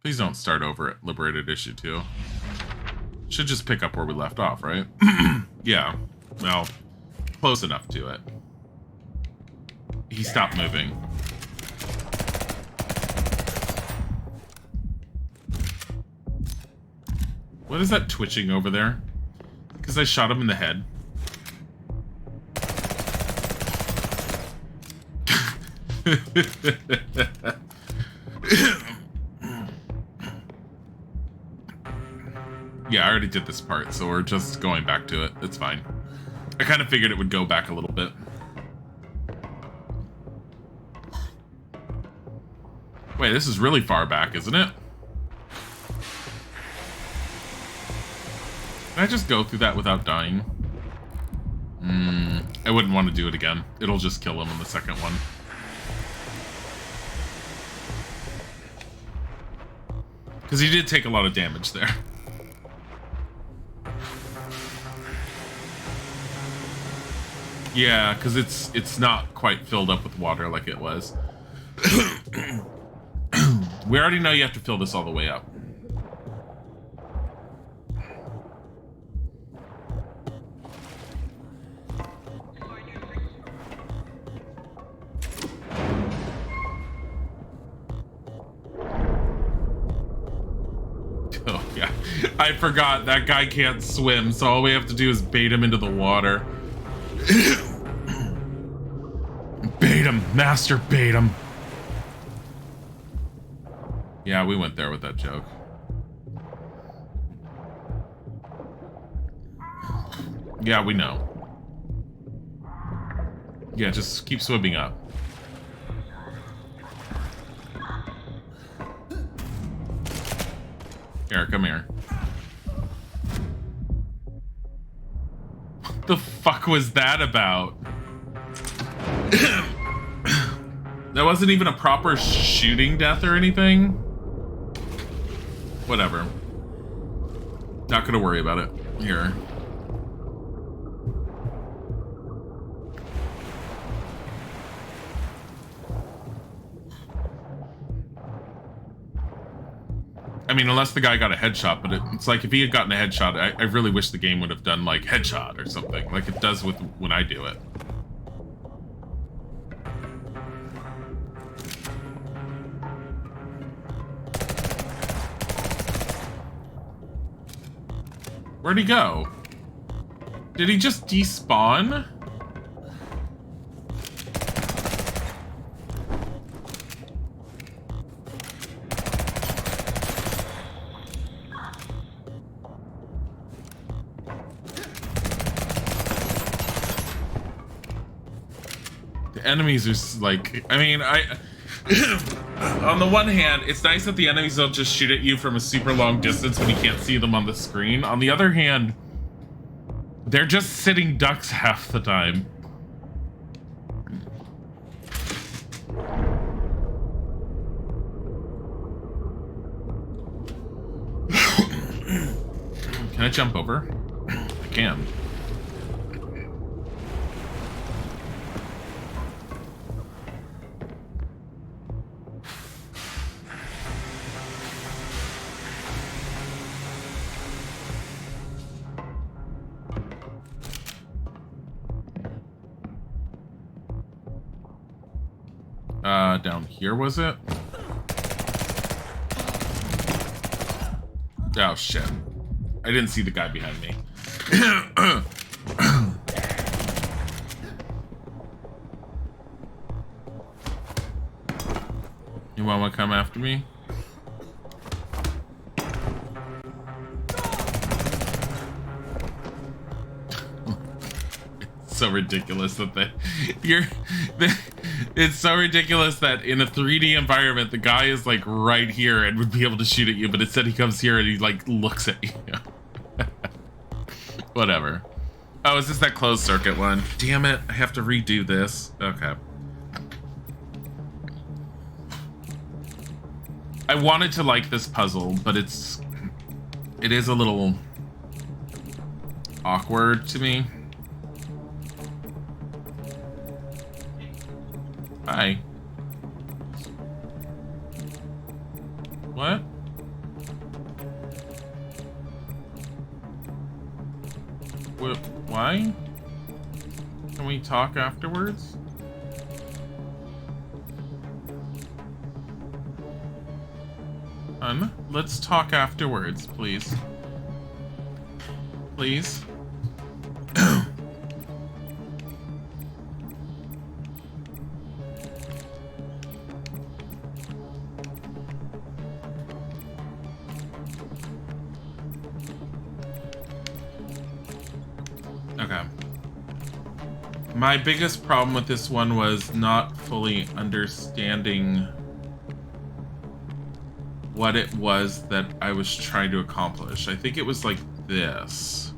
Please don't start over at Liberated issue 2. Should just pick up where we left off, right? Yeah. Well, close enough to it. He stopped moving. What is that twitching over there? Because I shot him in the head. Yeah, I already did this part, so we're just going back to it. It's fine. I kind of figured it would go back a little bit. Wait, this is really far back, isn't it? Can I just go through that without dying? I wouldn't want to do it again. It'll just kill him in the second one. Because he did take a lot of damage there. Yeah, because it's not quite filled up with water like it was. We already know you have to fill this all the way up. Oh, yeah. I forgot that guy can't swim, so all we have to do is bait him into the water. Bait him, master, bait him. Yeah, we went there with that joke. Yeah, we know. Yeah, just keep swimming up. Here, come here. What the fuck was that about? That wasn't even a proper shooting death or anything? Whatever. Not gonna worry about it. Here. I mean, unless the guy got a headshot, but it's like if he had gotten a headshot, I really wish the game would have done like headshot or something, like it does with when I do it. Where'd he go? Did he just despawn? The enemies are like, I mean, on the one hand, it's nice that the enemies don't just shoot at you from a super long distance when you can't see them on the screen. On the other hand, they're just sitting ducks half the time. Can I jump over? I can. Down here, was it? Oh, shit. I didn't see the guy behind me. You want to come after me? It's so ridiculous that it's so ridiculous that in a 3D environment, the guy is like right here and would be able to shoot at you, but instead he comes here and he like looks at you. Whatever. Oh, is this that closed circuit one? Damn it, I have to redo this. Okay. I wanted to like this puzzle, but it is a little awkward to me. Hi. What? Why? Can we talk afterwards? Let's talk afterwards, please. Please. Okay. My biggest problem with this one was not fully understanding what it was that I was trying to accomplish. I think it was like this.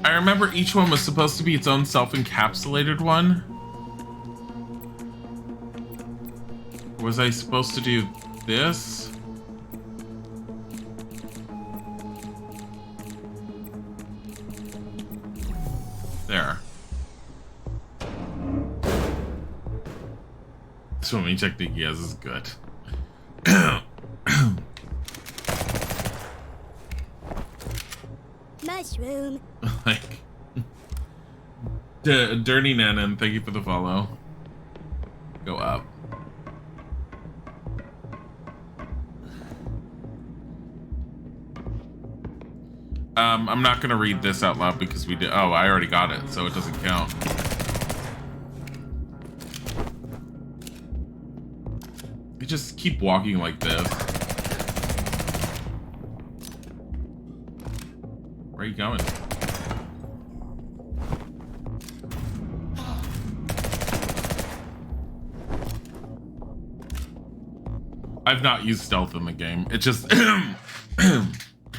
I remember each one was supposed to be its own self-encapsulated one. Was I supposed to do this? There. Swimming technique, yes, is good. Mushroom. Like, Dirty Nanan, thank you for the follow. Go up. I'm not gonna read this out loud because we did. Oh, I already got it, so it doesn't count. You just keep walking like this. Where are you going? I've not used stealth in the game. It just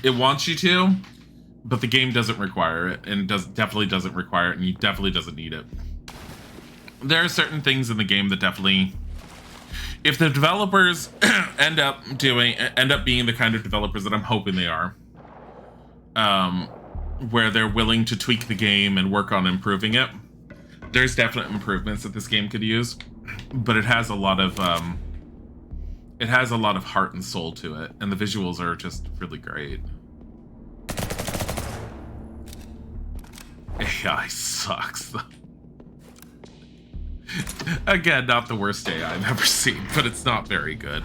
it wants you to, but the game doesn't require it, and definitely doesn't require it, and you definitely doesn't need it. There are certain things in the game that definitely, if the developers end up being the kind of developers that I'm hoping they are, where they're willing to tweak the game and work on improving it, there's definite improvements that this game could use, but it has a lot of heart and soul to it, and the visuals are just really great. AI sucks. Again, not the worst AI I've ever seen, but it's not very good.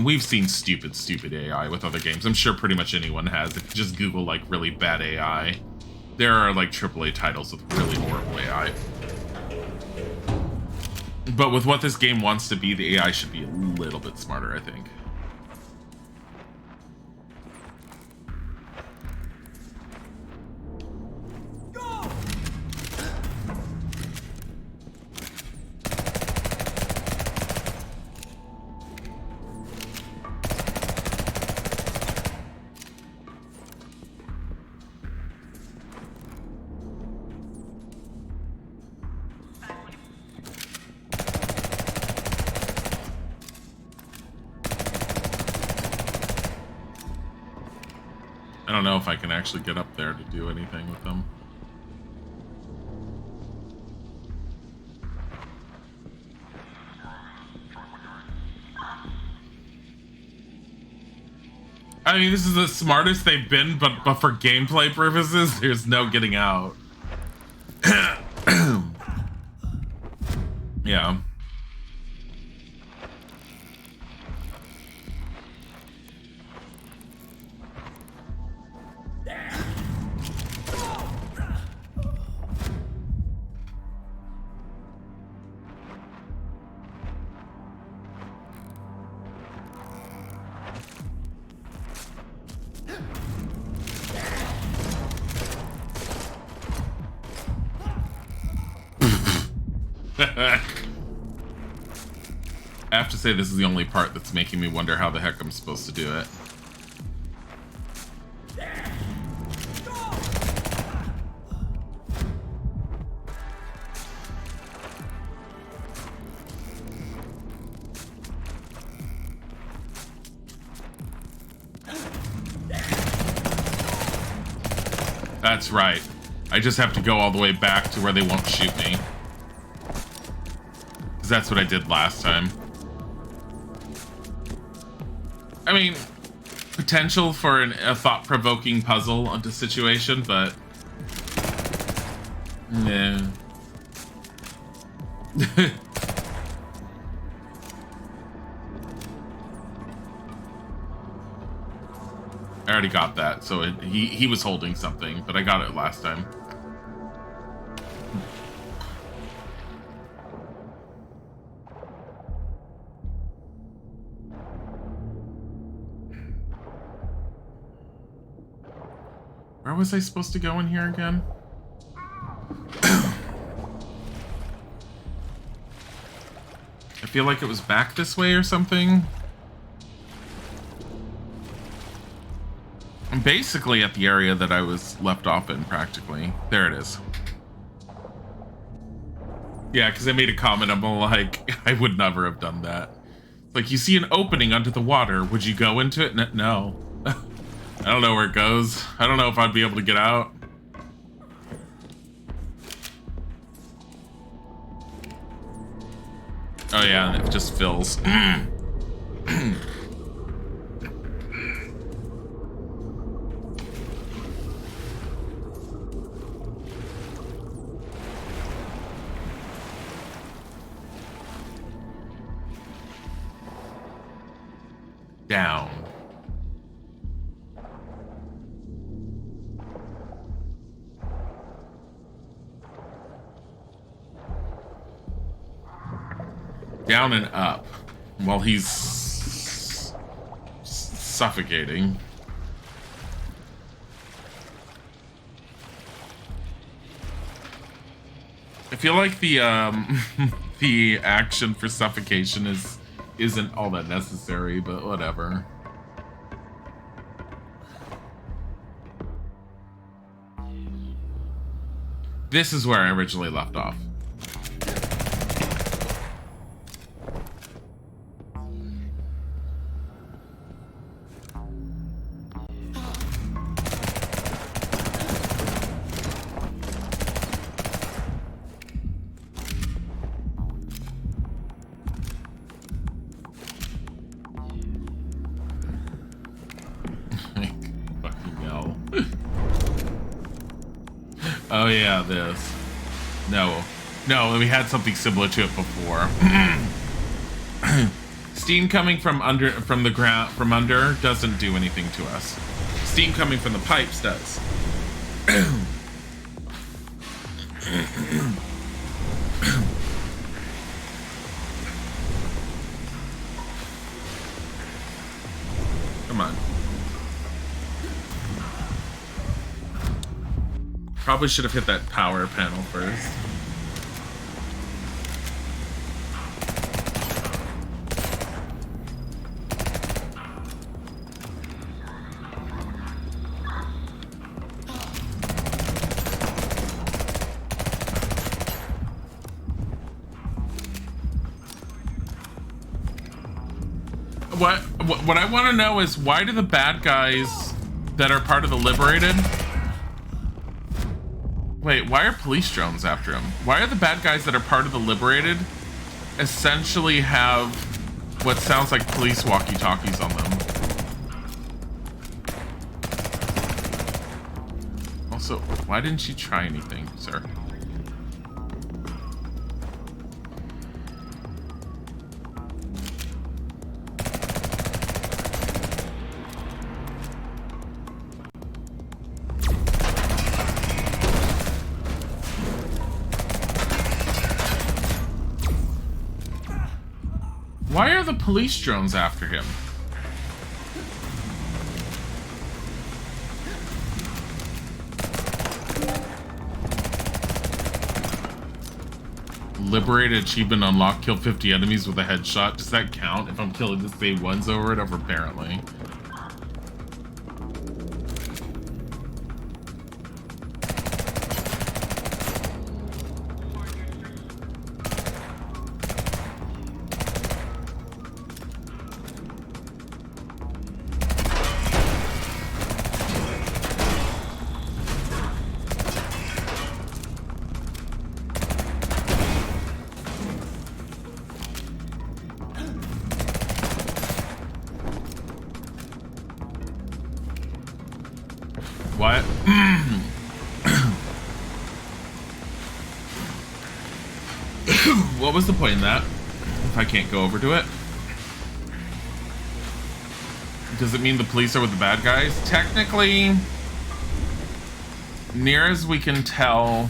We've seen stupid AI with other games. I'm sure pretty much anyone has. If you just Google like really bad AI, there are like AAA titles with really horrible AI. But with what this game wants to be, the AI should be a little bit smarter, I think. I don't know if I can actually get up there to do anything with them. I mean, this is the smartest they've been, but for gameplay purposes, there's no getting out. Yeah. I have to say, this is the only part that's making me wonder how the heck I'm supposed to do it. That's right. I just have to go all the way back to where they won't shoot me. Because that's what I did last time. I mean, potential for a thought-provoking puzzle onto situation, but... Nah. I already got that, so he was holding something, but I got it last time. Where was I supposed to go in here again? I feel like it was back this way or something. I'm basically at the area that I was left off in, practically. There it is. Yeah, because I made a comment, I'm like, I would never have done that. It's like, you see an opening under the water, would you go into it? No. I don't know where it goes. I don't know if I'd be able to get out. Oh yeah, and it just fills. Down. Down and up while he's suffocating. I feel like the the action for suffocation isn't all that necessary, but whatever. This is where I originally left off. Oh yeah, this. No, we had something similar to it before. Steam coming from under doesn't do anything to us. Steam coming from the pipes does. Come on. Probably should have hit that power panel first. What I want to know is, why do the bad guys that are part of the Liberated... Wait, why are police drones after him? Why are the bad guys that are part of the Liberated essentially have what sounds like police walkie-talkies on them? Also, why didn't you try anything, sir? Why are the police drones after him? Liberated achievement unlocked, kill 50 enemies with a headshot. Does that count if I'm killing the same ones over and over? Apparently. What? What was the point in that? If I can't go over to it? Does it mean the police are with the bad guys? Technically, near as we can tell,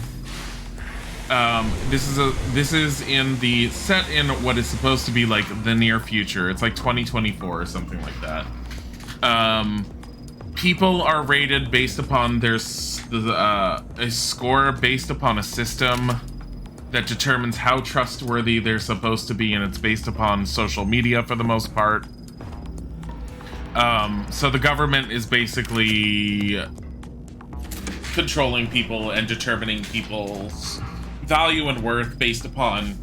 this is in the set in what is supposed to be like the near future. It's like 2024 or something like that. People are rated based upon their a score based upon a system that determines how trustworthy they're supposed to be, and it's based upon social media for the most part. So the government is basically controlling people and determining people's value and worth based upon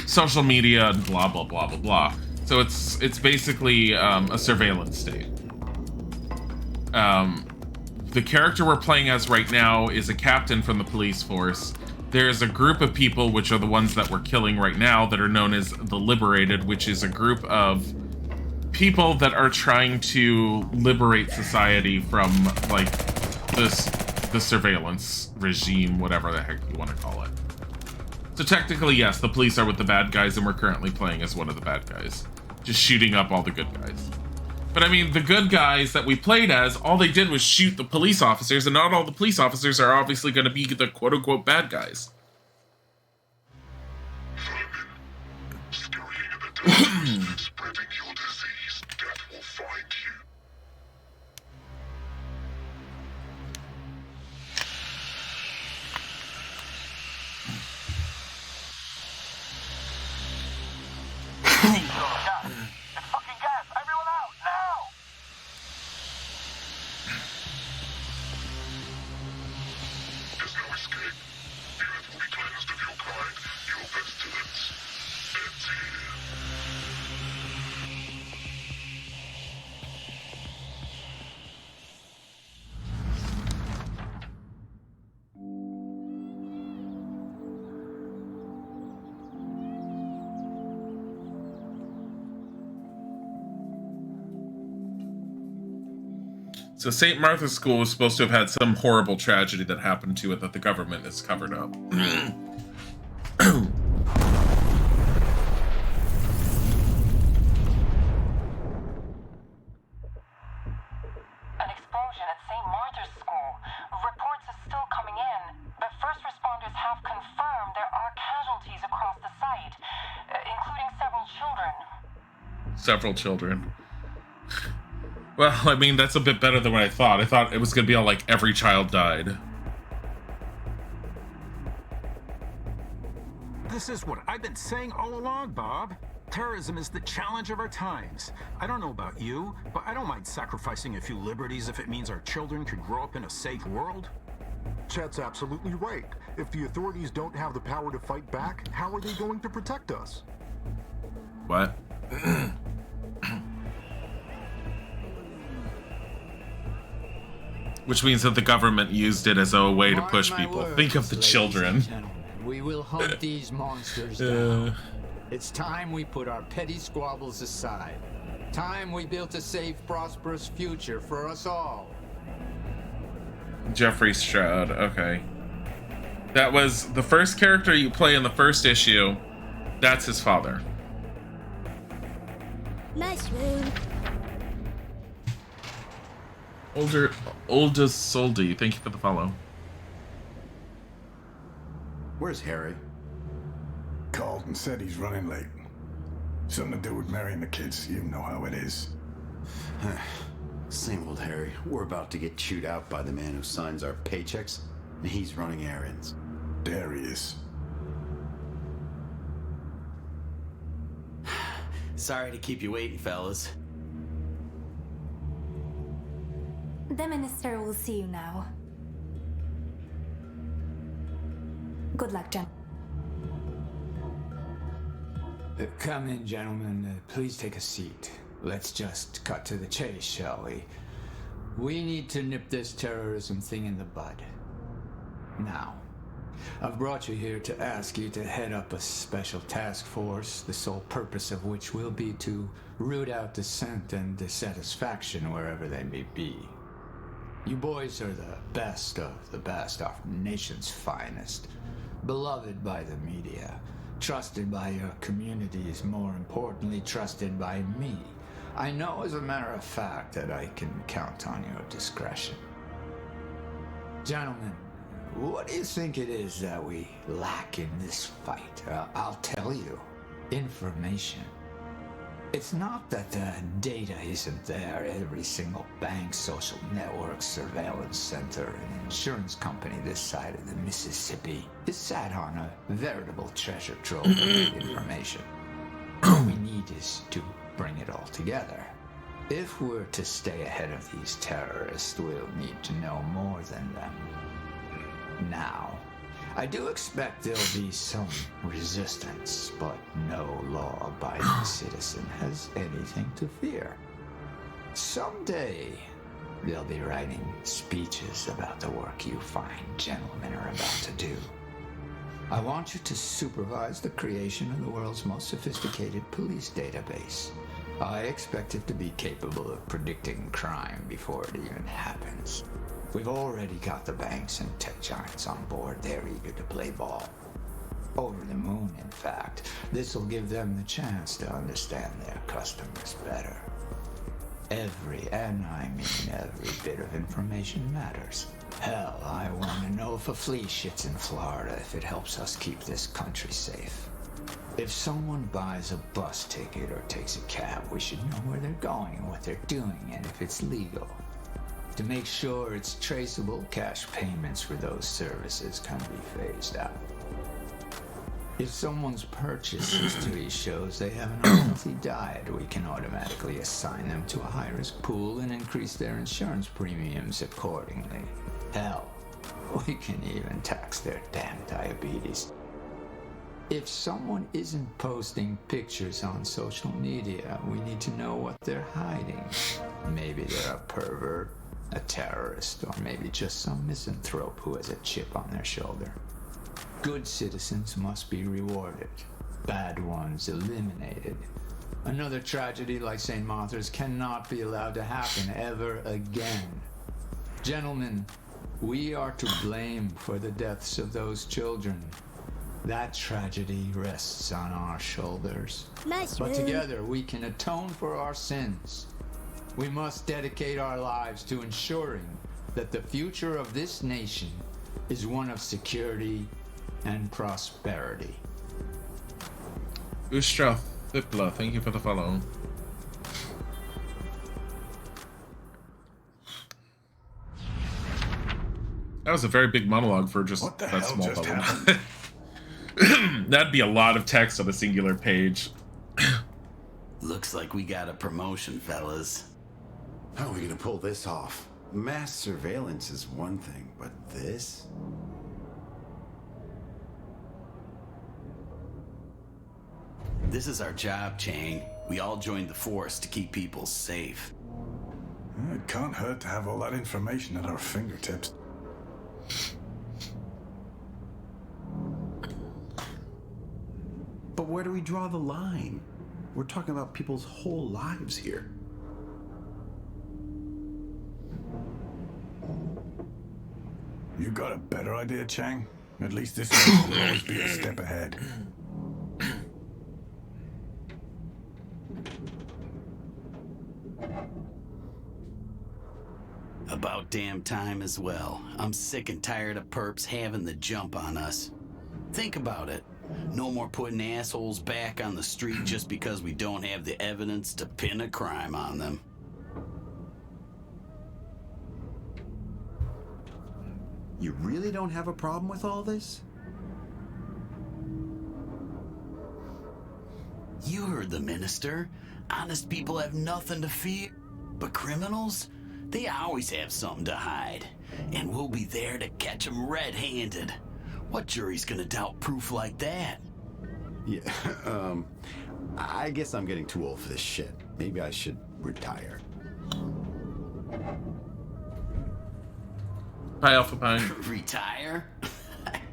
social media and blah blah blah blah blah. So it's basically a surveillance state. The character we're playing as right now is a captain from the police force. There's a group of people, which are the ones that we're killing right now, that are known as the Liberated, which is a group of people that are trying to liberate society from, like, the surveillance regime, whatever the heck you want to call it. So technically, yes, the police are with the bad guys, and we're currently playing as one of the bad guys. Just shooting up all the good guys. But I mean, the good guys that we played as, all they did was shoot the police officers, and not all the police officers are obviously going to be the quote-unquote bad guys. So St. Martha's School was supposed to have had some horrible tragedy that happened to it that the government has covered up. Several children. Well, I mean, that's a bit better than what I thought. I thought it was going to be all like every child died. This is what I've been saying all along, Bob. Terrorism is the challenge of our times. I don't know about you, but I don't mind sacrificing a few liberties if it means our children can grow up in a safe world. Chet's absolutely right. If the authorities don't have the power to fight back, how are they going to protect us? What? Which means that the government used it as a way to push people. Think of the children. We will hunt these monsters down. It's time we put our petty squabbles aside. Time we built a safe, prosperous future for us all. Jeffrey Stroud, okay. That was the first character you play in the first issue. That's his father. Nice room. Oldest Soldy, thank you for the follow. Where's Harry? Carlton said he's running late. Something to do with marrying the kids. You know how it is. Same old Harry. We're about to get chewed out by the man who signs our paychecks, and he's running errands. There he is. Sorry to keep you waiting, fellas. The minister will see you now. Good luck, Jen. Come in, gentlemen. Please take a seat. Let's just cut to the chase, shall we? We need to nip this terrorism thing in the bud. Now, I've brought you here to ask you to head up a special task force, the sole purpose of which will be to root out dissent and dissatisfaction wherever they may be. You boys are the best of the best, our nation's finest. Beloved by the media, trusted by your communities, more importantly, trusted by me. I know, as a matter of fact, that I can count on your discretion. Gentlemen, what do you think it is that we lack in this fight? I'll tell you. Information. It's not that the data isn't there. Every single bank, social network, surveillance center, and insurance company this side of the Mississippi is sat on a veritable treasure trove of information. What we need is to bring it all together. If we're to stay ahead of these terrorists, we'll need to know more than them. Now, I do expect there'll be some resistance, but no law-abiding citizen has anything to fear. Someday, they'll be writing speeches about the work you fine gentlemen are about to do. I want you to supervise the creation of the world's most sophisticated police database. I expect it to be capable of predicting crime before it even happens. We've already got the banks and tech giants on board. They're eager to play ball. Over the moon, in fact. This will give them the chance to understand their customers better. Every, and I mean every bit of information matters. Hell, I want to know if a flea shits in Florida if it helps us keep this country safe. If someone buys a bus ticket or takes a cab, we should know where they're going, what they're doing, and if it's legal. To make sure it's traceable, cash payments for those services can be phased out. If someone's purchase history shows they have an unhealthy diet, we can automatically assign them to a high-risk pool and increase their insurance premiums accordingly. Hell, we can even tax their damn diabetes. If someone isn't posting pictures on social media, we need to know what they're hiding. Maybe they're a pervert, a terrorist, or maybe just some misanthrope who has a chip on their shoulder. Good citizens must be rewarded, bad ones eliminated. Another tragedy like St. Martha's cannot be allowed to happen ever again. Gentlemen, we are to blame for the deaths of those children. That tragedy rests on our shoulders. But together we can atone for our sins. We must dedicate our lives to ensuring that the future of this nation is one of security and prosperity. Ustra Fipla, thank you for the follow. That was a very big monologue for just What the that hell small just bubble. happened? That'd be a lot of text on a singular page. Looks like we got a promotion, fellas. How are we gonna pull this off? Mass surveillance is one thing, but this? This is our job, Chang. We all joined the force to keep people safe. It can't hurt to have all that information at our fingertips. But where do we draw the line? We're talking about people's whole lives here. You got a better idea, Chang? At least this one will always be a step ahead. About damn time as well. I'm sick and tired of perps having the jump on us. Think about it. No more putting assholes back on the street just because we don't have the evidence to pin a crime on them. You really don't have a problem with all this? You heard the minister. Honest people have nothing to fear. But criminals? They always have something to hide. And we'll be there to catch them red-handed. What jury's gonna doubt proof like that? Yeah, I guess I'm getting too old for this shit. Maybe I should retire. Hi, Alpha Pine. Retire?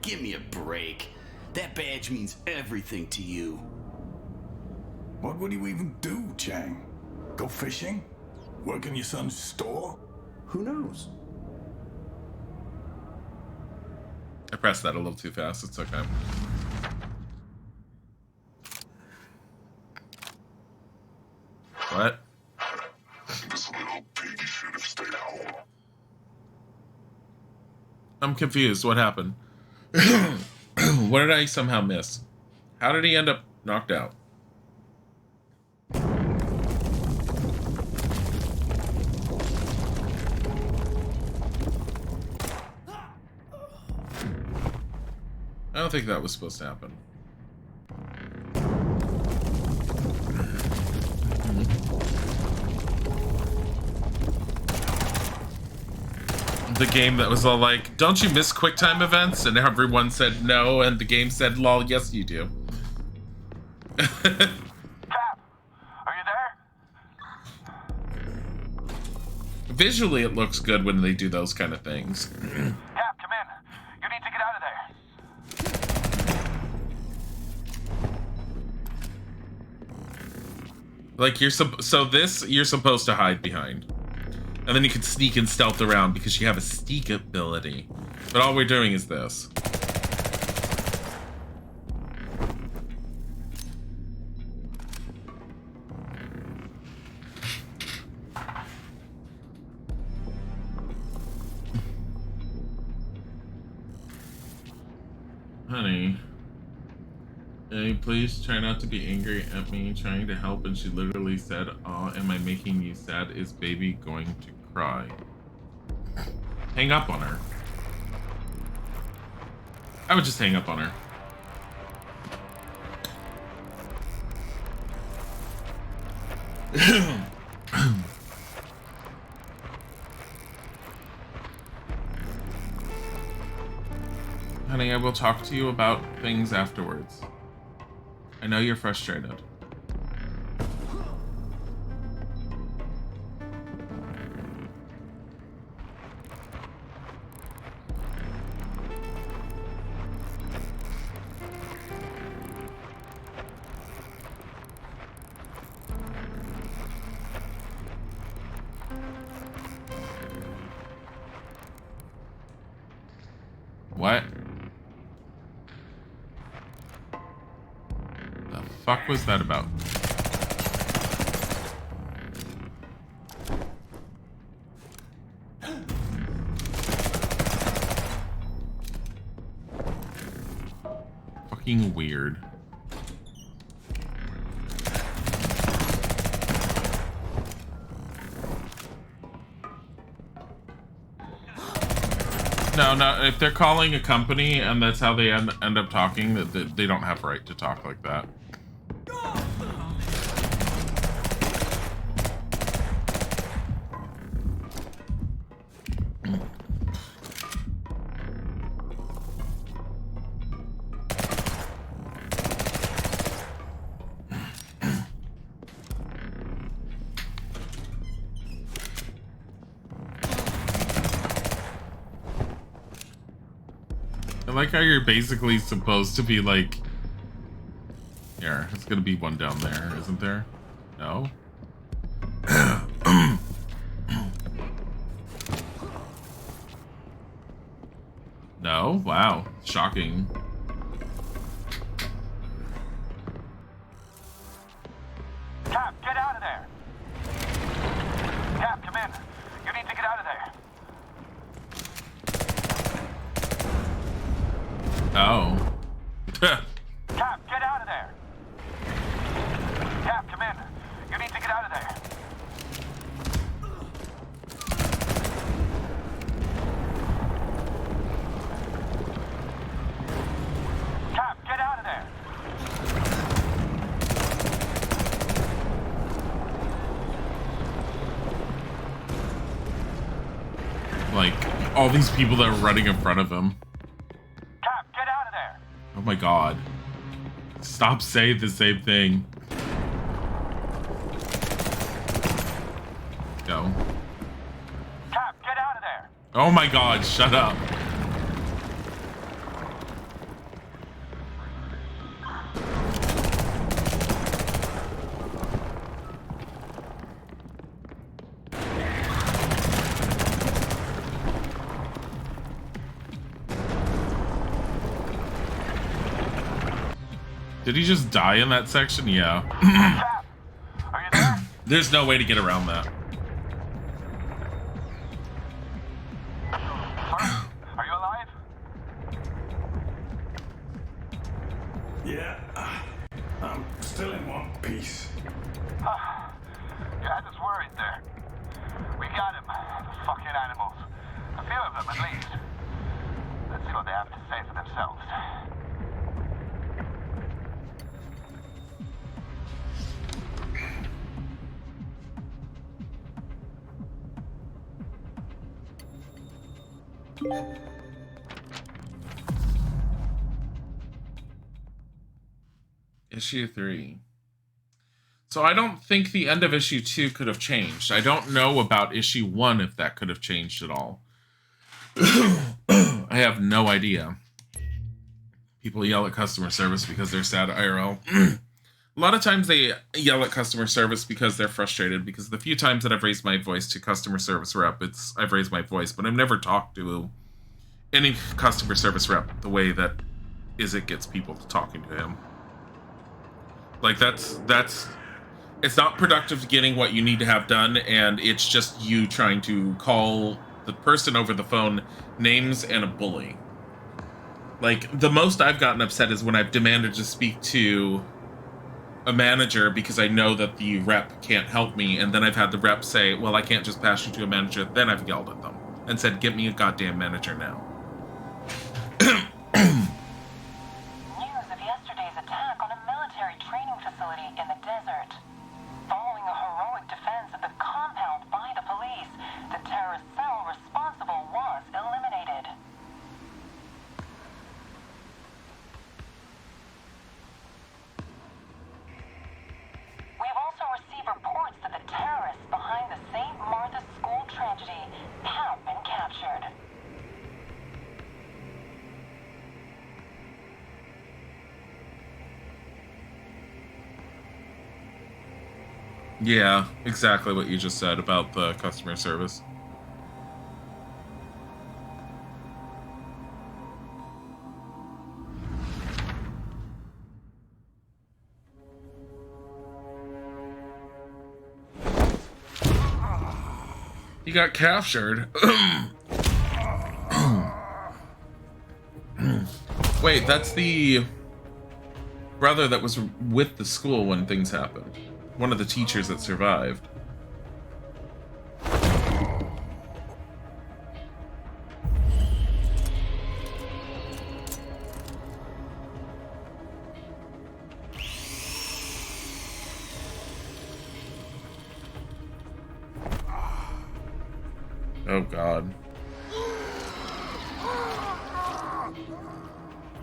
Give me a break. That badge means everything to you. What would you even do, Chang? Go fishing? Work in your son's store? Who knows? I pressed that a little too fast. It's okay. What? This little piggy should have stayed home. I'm confused. What happened? What did I somehow miss? How did he end up knocked out? I don't think that was supposed to happen. The game that was all like, don't you miss QuickTime events? And everyone said no, and the game said, lol, yes you do. Cap, are you there? Visually it looks good when they do those kind of things. Cap, come in. You need to get out of there. Like you're you're supposed to hide behind. And then you can sneak and stealth around because you have a sneak ability. But all we're doing is this. Honey, please try not to be angry at me trying to help. And she literally said, "Aw, am I making you sad? Is baby going to cry?" Hang up on her. I would just hang up on her. Honey, I will talk to you about things afterwards. I know you're frustrated. What? The fuck was that about? Fucking weird. No, if they're calling a company and that's how they end up talking, that they don't have a right to talk like that. I like how you're basically supposed to be like... Here, it's gonna be one down there, isn't there? No? No? Wow. Shocking. Cap, get out of there. Cap, come in. You need to get out of there. Oh. Cap, get out of there. Cap, come in. You need to get out of there. Cap, get out of there. Like, all these people that are running in front of him. Cap, get out of there. Oh my god. Stop saying the same thing. Go. Cap, get out of there. Oh my god, shut up. Did he just die in that section? Yeah. Cap, are you there? There's no way to get around that. Are you alive? Yeah, I'm still in one piece. You had us worried there. We got him. The fucking animals. A few of them, at least. Let's see what they have to say for themselves. Issue 3. So I don't think the end of issue 2 could have changed. I don't know about issue 1 if that could have changed at all. I have no idea. People yell at customer service because they're sad IRL. A lot of times they yell at customer service because they're frustrated, because the few times that I've raised my voice to customer service rep, I've raised my voice, but I've never talked to any customer service rep the way that Izzet gets people talking to him. Like, that's it's not productive to getting what you need to have done, and it's just you trying to call the person over the phone names and a bully. Like, the most I've gotten upset is when I've demanded to speak to a manager because I know that the rep can't help me, and then I've had the rep say, well, I can't just pass you to a manager. Then I've yelled at them and said, get me a goddamn manager now. News of yesterday's attack on a military training facility in the desert. Following a heroic defense of the compound by the police, the terrorist cell responsible was eliminated. We've also received reports that the terrorists behind the St. Martha's School tragedy have been captured. Yeah, exactly what you just said about the customer service. He got captured. Wait, that's the brother that was with the school when things happened. One of the teachers that survived. Oh God.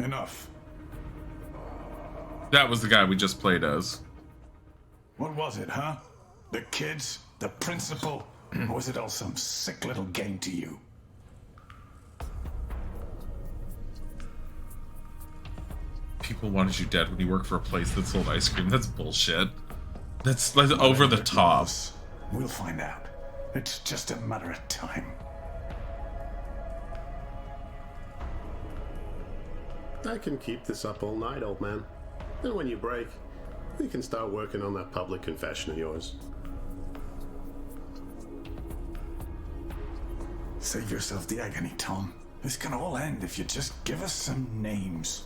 Enough. That was the guy we just played as. What was it, huh? The kids? The principal? Or was it all some sick little game to you? People wanted you dead when you worked for a place that sold ice cream. That's bullshit. That's like over the top. We'll find out. It's just a matter of time. I can keep this up all night, old man. And when you break, we can start working on that public confession of yours. Save yourself the agony, Tom. This can all end if you just give us some names.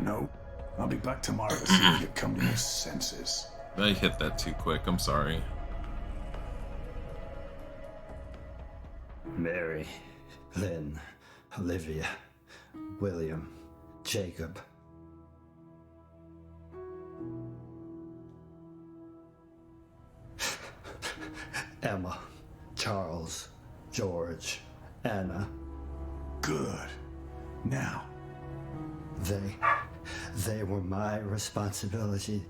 No. I'll be back tomorrow to see if you come to your senses. I hit that too quick. I'm sorry. Mary, Lynn, Olivia, William, Jacob. Emma, Charles, George, Anna. Good. Now. They were my responsibility.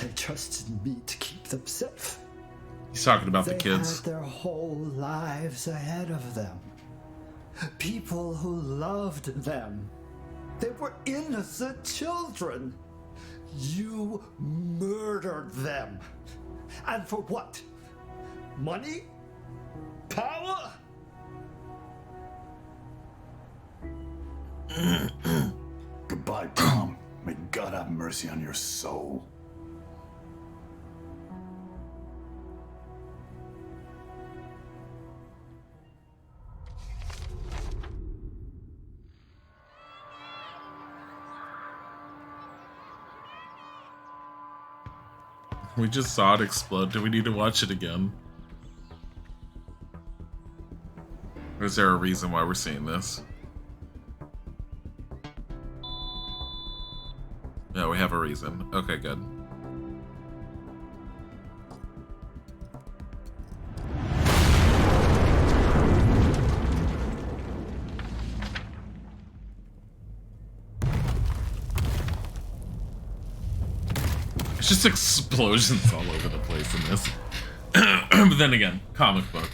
They trusted me to keep them safe. He's talking about the kids. They had their whole lives ahead of them. People who loved them. They were innocent children. You murdered them. And for what? Money? power? Goodbye, Tom. May God have mercy on your soul. We just saw it explode. Do we need to watch it again? Or is there a reason why we're seeing this? Yeah, we have a reason. Okay, good. It's just explosions all over the place in this. But then again, comic book.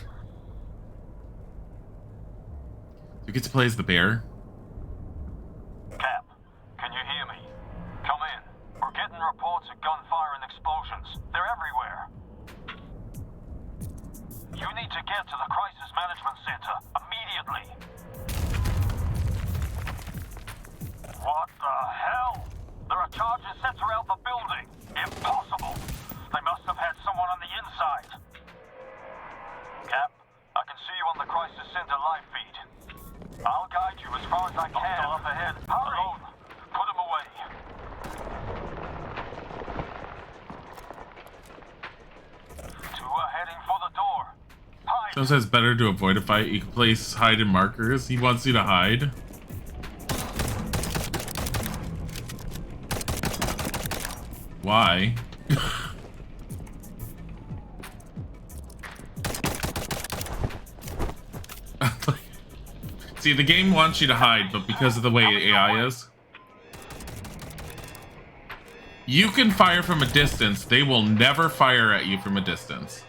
You get to play as the bear. Cap, can you hear me? Come in. We're getting reports of gunfire and explosions. They're everywhere. You need to get to the crisis management center immediately. What the hell? There are charges set throughout the building. Impossible. They must have had someone on the inside. Cap, I can see you on the crisis center live feed. I'll guide you as far as I can. Up ahead. Hurry! Alone. Put him away. Two are heading for the door. Hide. Sometimes it's better to avoid a fight. You can place hide and markers. He wants you to hide. Why? See, the game wants you to hide, but because of the way AI is, you can fire from a distance. They will never fire at you from a distance.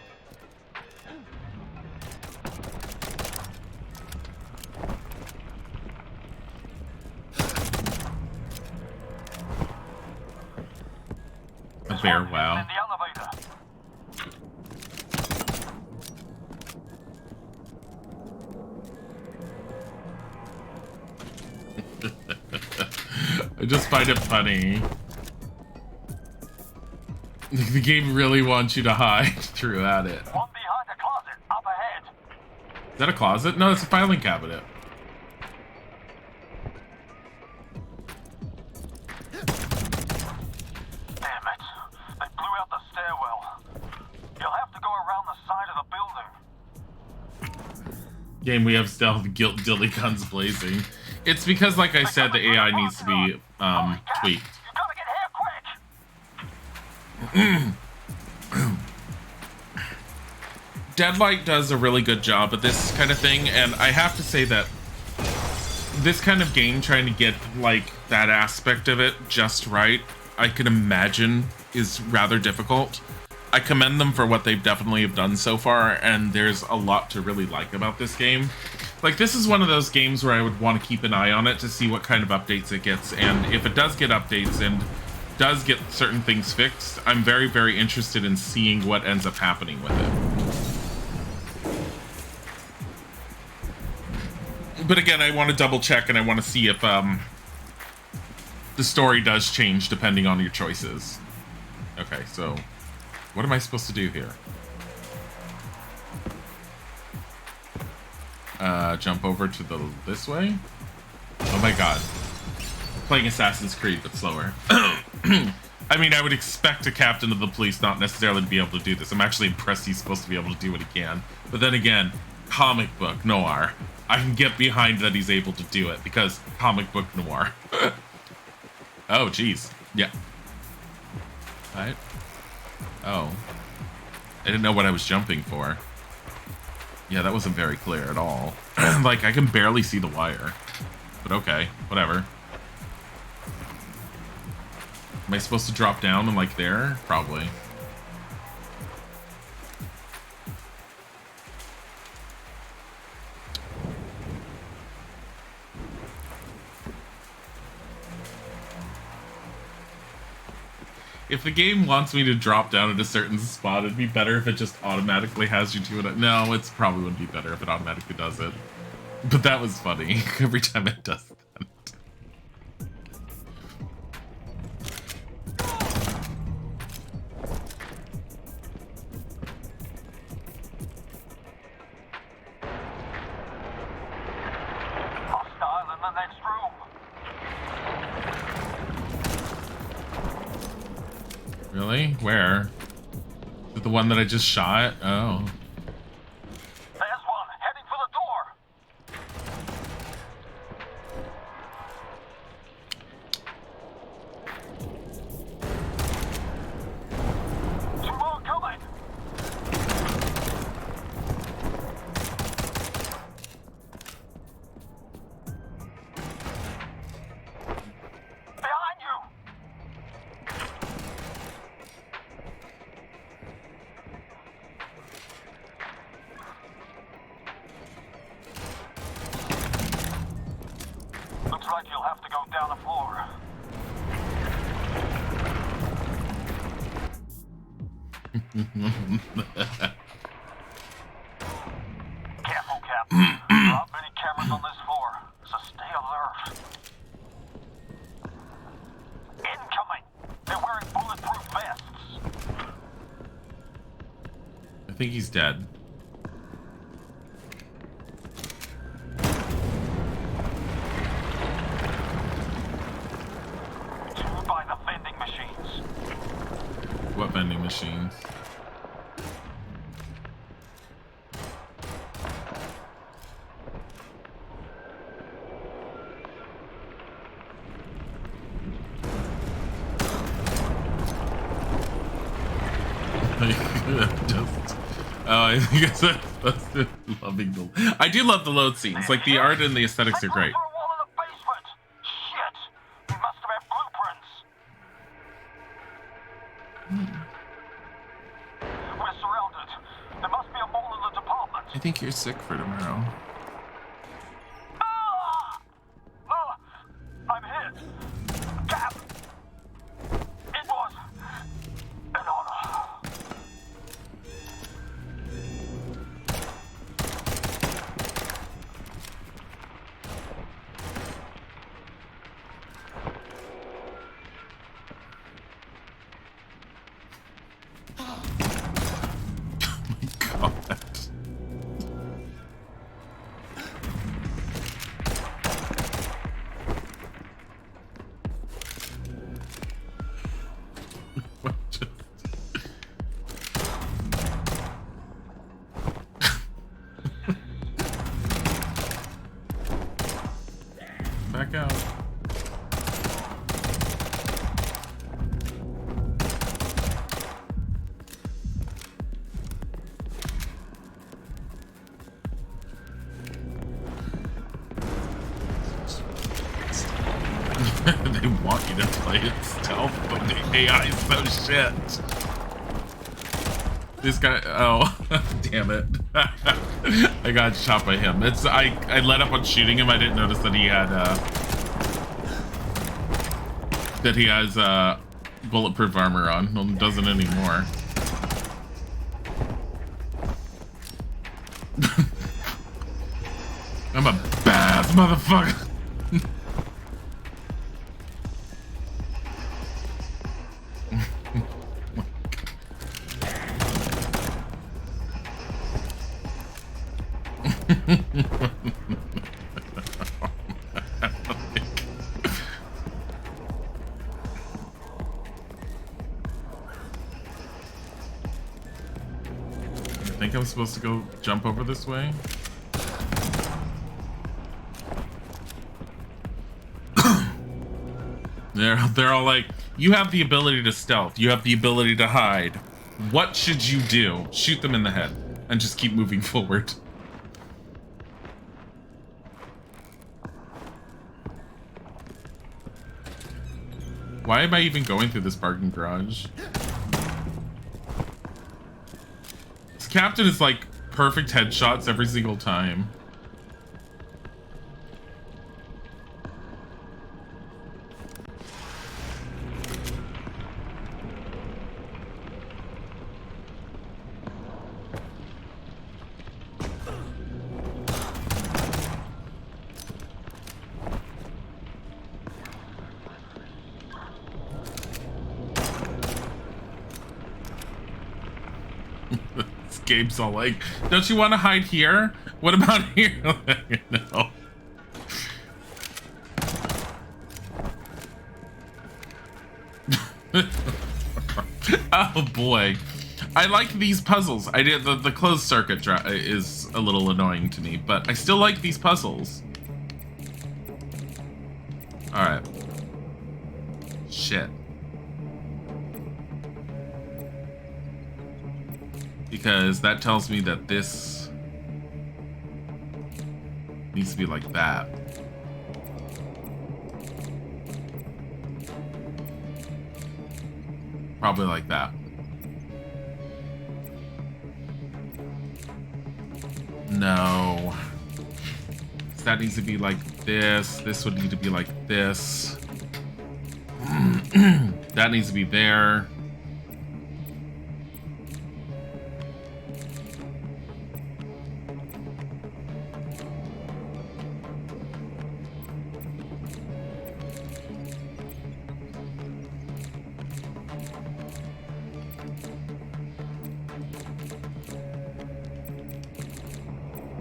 A bear, wow. I just find it funny. The game really wants you to hide throughout it. One behind the closet, up ahead. Is that a closet? No, it's a filing cabinet. Damn it. They blew out the stairwell. You'll have to go around the side of the building. Game, we have stealth Dilly guns blazing. It's because, like I said, the AI needs to be tweaked. Deadlight does a really good job at this kind of thing, and I have to say that this kind of game, trying to get like that aspect of it just right, I can imagine is rather difficult. I commend them for what they've definitely have done so far, and there's a lot to really like about this game. Like, this is one of those games where I would want to keep an eye on it to see what kind of updates it gets, and if it does get updates and does get certain things fixed, I'm very, very interested in seeing what ends up happening with it. But again, I want to double check, and I want to see if the story does change depending on your choices. Okay, so what am I supposed to do here? Jump over to this way? Oh my god. Playing Assassin's Creed, but slower. I mean, I would expect a captain of the police not necessarily to be able to do this. I'm actually impressed he's supposed to be able to do what he can. But then again, comic book noir. I can get behind that he's able to do it, because comic book noir. Oh, jeez. Yeah. Right. Oh. I didn't know what I was jumping for. Yeah, that wasn't very clear at all. Like, I can barely see the wire. But okay, whatever. Am I supposed to drop down and like there? Probably. If the game wants me to drop down at a certain spot, it'd be better if it just automatically has you do it. No, it's probably wouldn't be better if it automatically does it. But that was funny every time it does that. Hostile in the next room. Really? Where? Is it the one that I just shot? Oh. There's one heading for the door. Two more coming. Behind you. Looks like you'll have to go down the floor. Careful, Cap. There aren't many cameras on this floor, so stay alert. Incoming! They're wearing bulletproof vests. I think he's dead. Two by the vending machines. What vending machines? Just, I think it's supposed to loving the. I do love the load scenes. Like the art and the aesthetics are great. For a wall in the basement. Shit! We must have had blueprints. We're surrounded. There must be a mole in the department. I think you're sick for tomorrow. I'm hit. Cap. It was an honor. God. Back out. They want you to play it stealth, but the AI is so shit. This guy, oh, damn it. I got shot by him. I let up on shooting him. I didn't notice that he had, that he has, bulletproof armor on. Well, doesn't anymore. I'm a bad motherfucker. I think I'm supposed to go jump over this way. They're all like, you have the ability to stealth, you have the ability to hide. What should you do? Shoot them in the head and just keep moving forward. Why am I even going through this parking garage? This captain is like perfect headshots every single time. This game's all like, don't you want to hide here? What about here? No. Oh boy. I like these puzzles. I did the closed circuit is a little annoying to me, but I still like these puzzles. Alright. Shit. Because that tells me that this needs to be like that. Probably like that. No. That needs to be like this. This would need to be like this. That needs to be there.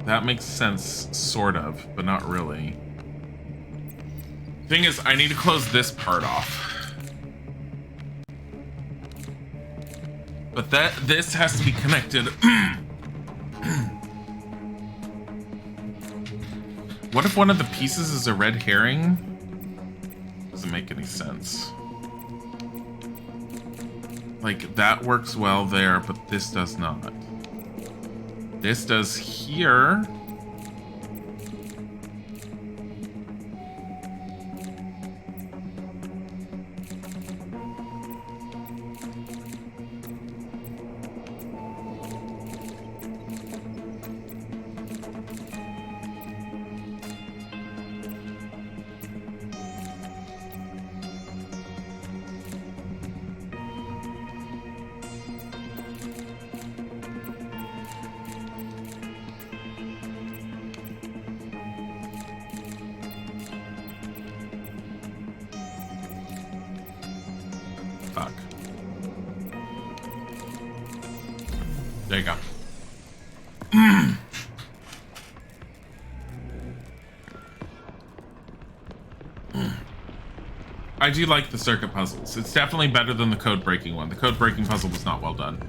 That makes sense, sort of, but not really. Thing is, I need to close this part off. But this has to be connected. What if one of the pieces is a red herring? Doesn't make any sense. Like, that works well there, but this does not. This does here. Fuck. There you go. I do like the circuit puzzles. It's definitely better than the code breaking one. The code breaking puzzle was not well done.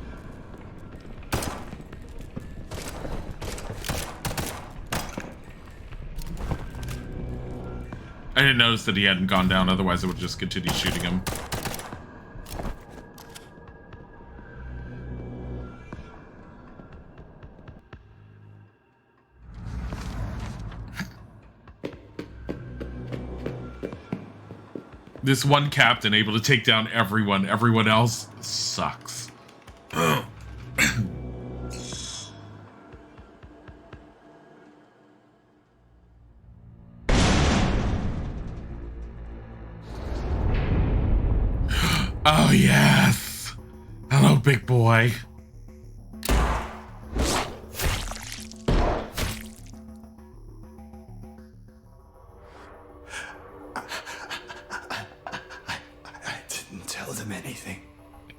I didn't notice that he hadn't gone down, otherwise I would just continue shooting him. This one captain able to take down everyone. Everyone else sucks. Oh, yes. Hello, big boy.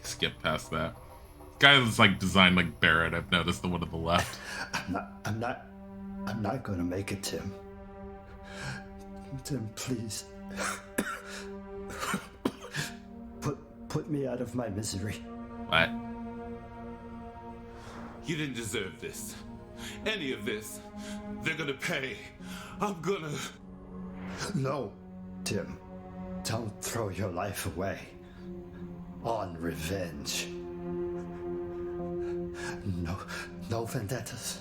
Skip past that. Guy is like designed like Barrett. I've noticed the one on the left. I'm not gonna make it, Tim. Tim, please. Put me out of my misery. What? You didn't deserve this. Any of this. They're gonna pay. I'm gonna... No, Tim. Don't throw your life away on revenge. No vendettas.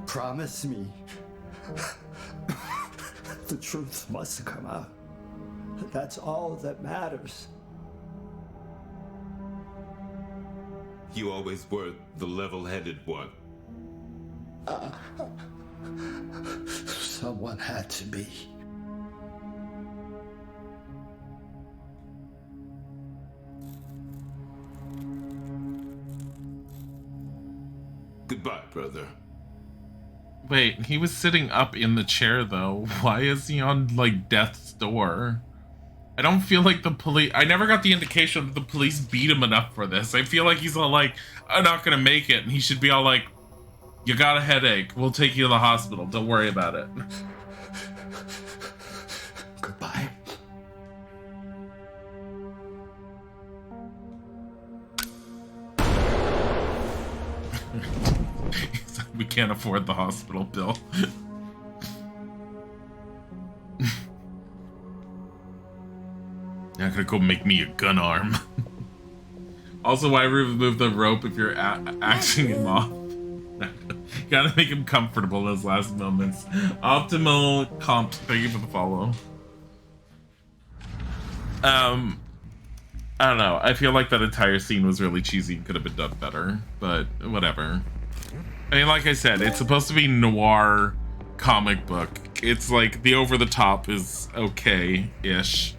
Promise me. The truth must come out. That's all that matters. You always were the level-headed one. Someone had to be. Goodbye, brother. Wait, he was sitting up in the chair though. Why is he on like death's door? I don't feel like the police... I never got the indication that the police beat him enough for this. I feel like he's all like, I'm not gonna make it. And he should be all like, you got a headache. We'll take you to the hospital. Don't worry about it. Goodbye. We can't afford the hospital bill. Not gonna go make me a gun arm. Also, why remove the rope if you're axing him off? Gotta make him comfortable in those last moments. Optimal comp, thank you for the follow. I don't know. I feel like that entire scene was really cheesy and could have been done better, but whatever. I mean, like I said, it's supposed to be noir comic book. It's like the over the top is okay-ish.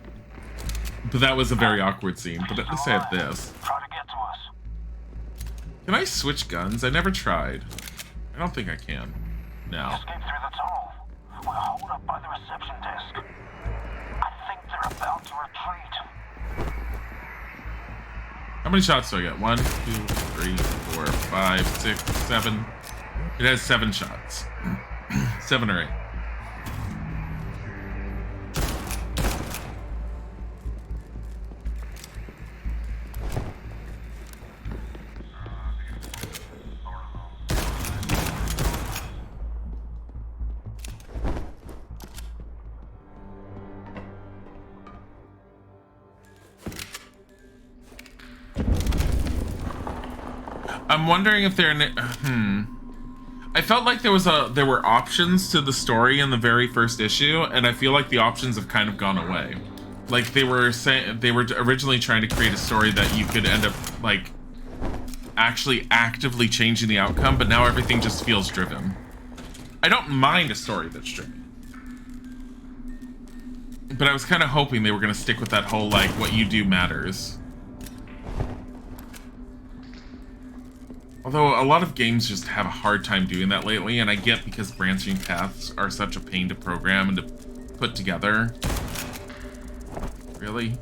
But that was a very awkward scene. But at least I have this. Try to get to us. Can I switch guns? I never tried. I don't think I can. No. Escape through the tunnel. We're holed up by the reception desk. I think they're about to retreat. How many shots do I get? 1, 2, 3, 4, 5, 6, 7. It has 7 shots. 7 or 8. I'm wondering if they're I felt like there were options to the story in the very first issue, and I feel like the options have kind of gone away. Like they were originally trying to create a story that you could end up like actually actively changing the outcome, but now everything just feels driven. I don't mind a story that's driven. But I was kind of hoping they were going to stick with that whole like what you do matters. Although a lot of games just have a hard time doing that lately, and I get because branching paths are such a pain to program and to put together. Really?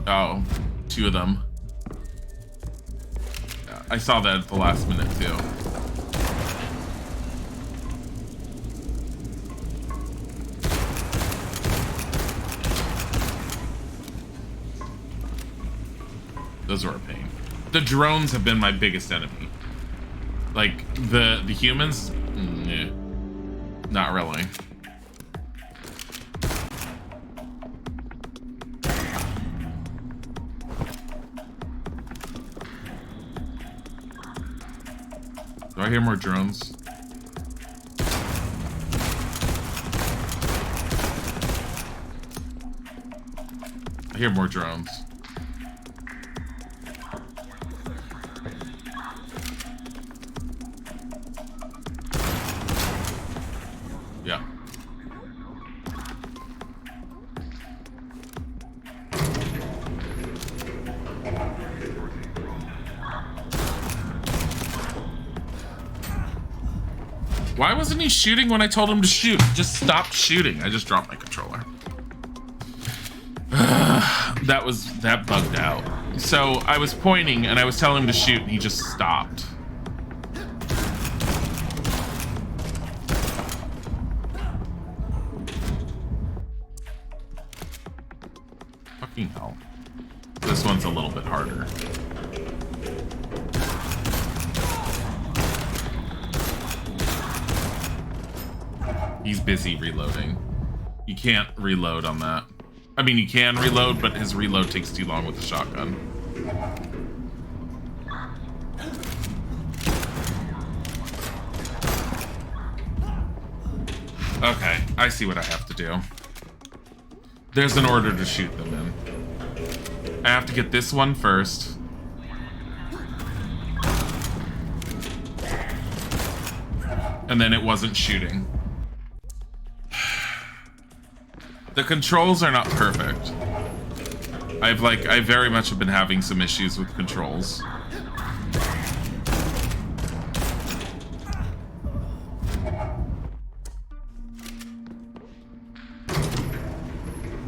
Oh, 2 of them. I saw that at the last minute too. Those were a pain. The drones have been my biggest enemy. Like, the humans? Yeah. Not really. Do I hear more drones? I hear more drones. Yeah. Why wasn't he shooting when I told him to shoot? Just stop shooting. I just dropped my controller. That bugged out. So I was pointing and I was telling him to shoot and he just stopped. Fucking hell. This one's a little bit harder. He's busy reloading. You can't reload on that. I mean, you can reload, but his reload takes too long with the shotgun. Okay, I see what I have to do. There's an order to shoot them in. I have to get this one first. And then it wasn't shooting. The controls are not perfect. I very much have been having some issues with controls.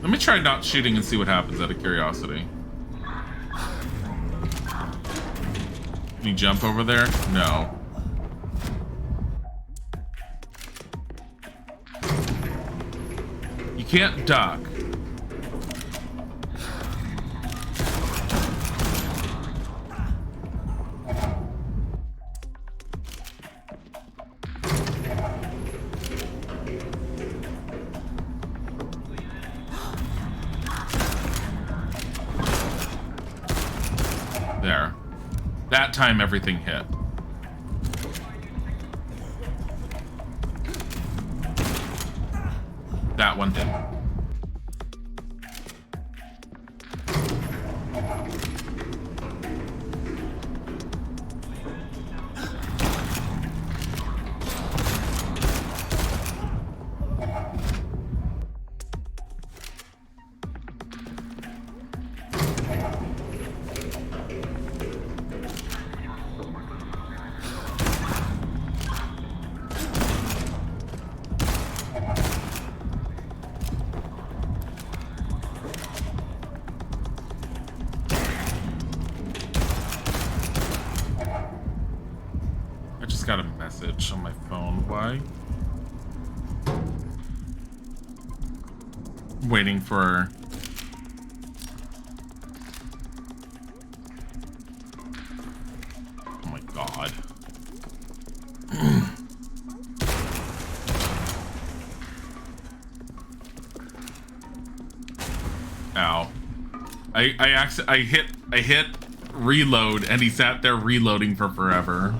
Let me try not shooting and see what happens out of curiosity. Can you jump over there? No. You can't duck. There. That time everything hit. That one didn't. Got a message on my phone. Why? I'm waiting for... Oh my god. Ow. I hit reload and he sat there reloading for forever.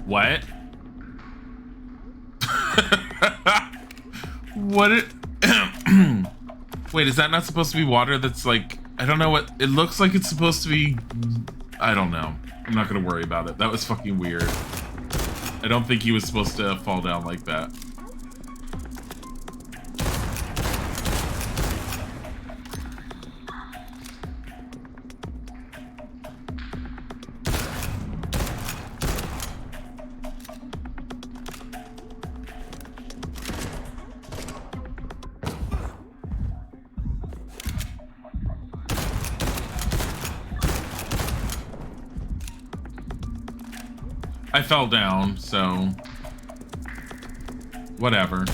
What? What it... Wait, is that not supposed to be water that's like... I don't know what... It looks like it's supposed to be... I don't know. I'm not gonna worry about it. That was fucking weird. I don't think he was supposed to fall down like that. I fell down, so whatever.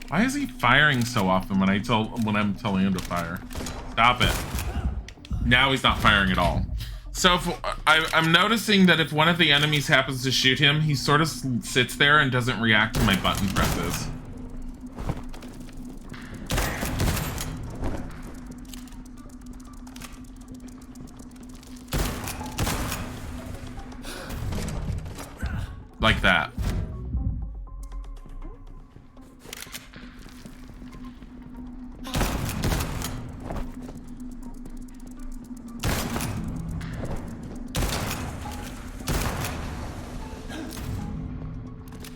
Why is he firing so often when I'm telling him to fire? Stop it. Now he's not firing at all. So if, I'm noticing that if one of the enemies happens to shoot him, he sort of sits there and doesn't react to my button presses. Like that.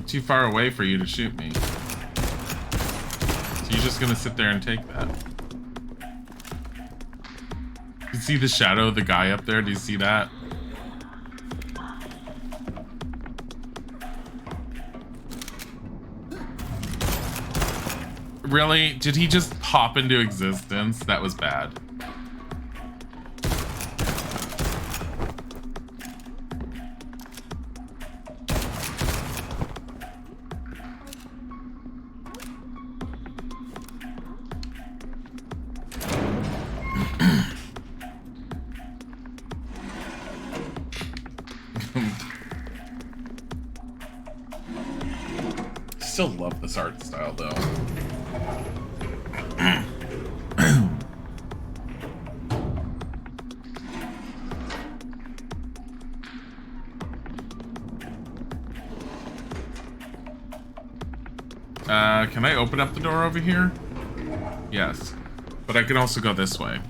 Too far away for you to shoot me. So you're just gonna sit there and take that. You see the shadow of the guy up there? Do you see that? Really? Did he just pop into existence? That was bad. still love this art style, though. Can I open up the door over here? Yes. But I can also go this way.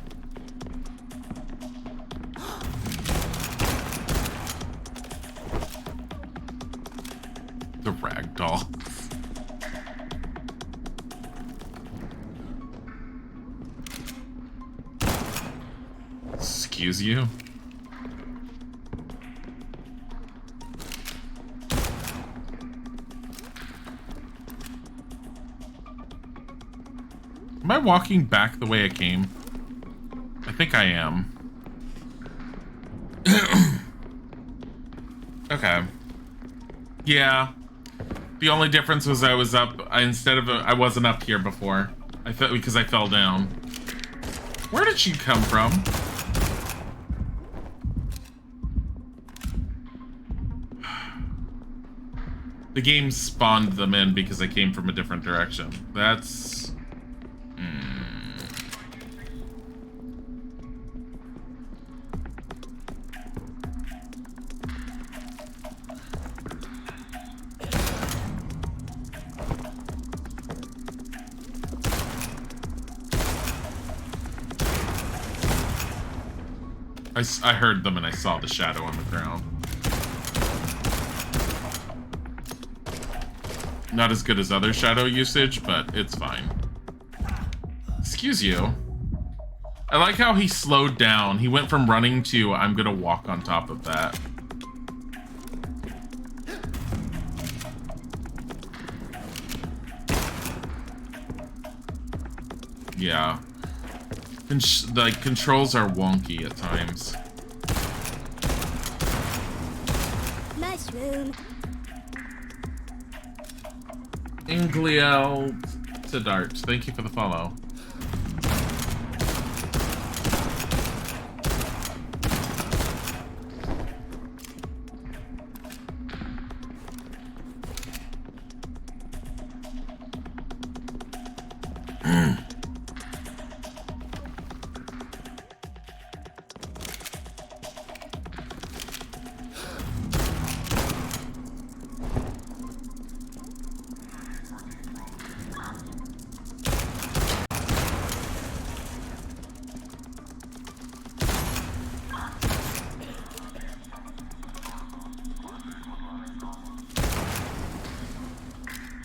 The ragdoll. Excuse you? Am I walking back the way I came? I think I am. Okay. Yeah. The only difference was I was up, I wasn't up here before. Because I fell down. Where did she come from? The game spawned them in because I came from a different direction. That's... I heard them and I saw the shadow on the ground. Not as good as other shadow usage, but it's fine. Excuse you. I like how he slowed down. He went from running to I'm gonna walk on top of that. Yeah. The controls are wonky at times. Mushroom. Ingliel to Dart. Thank you for the follow.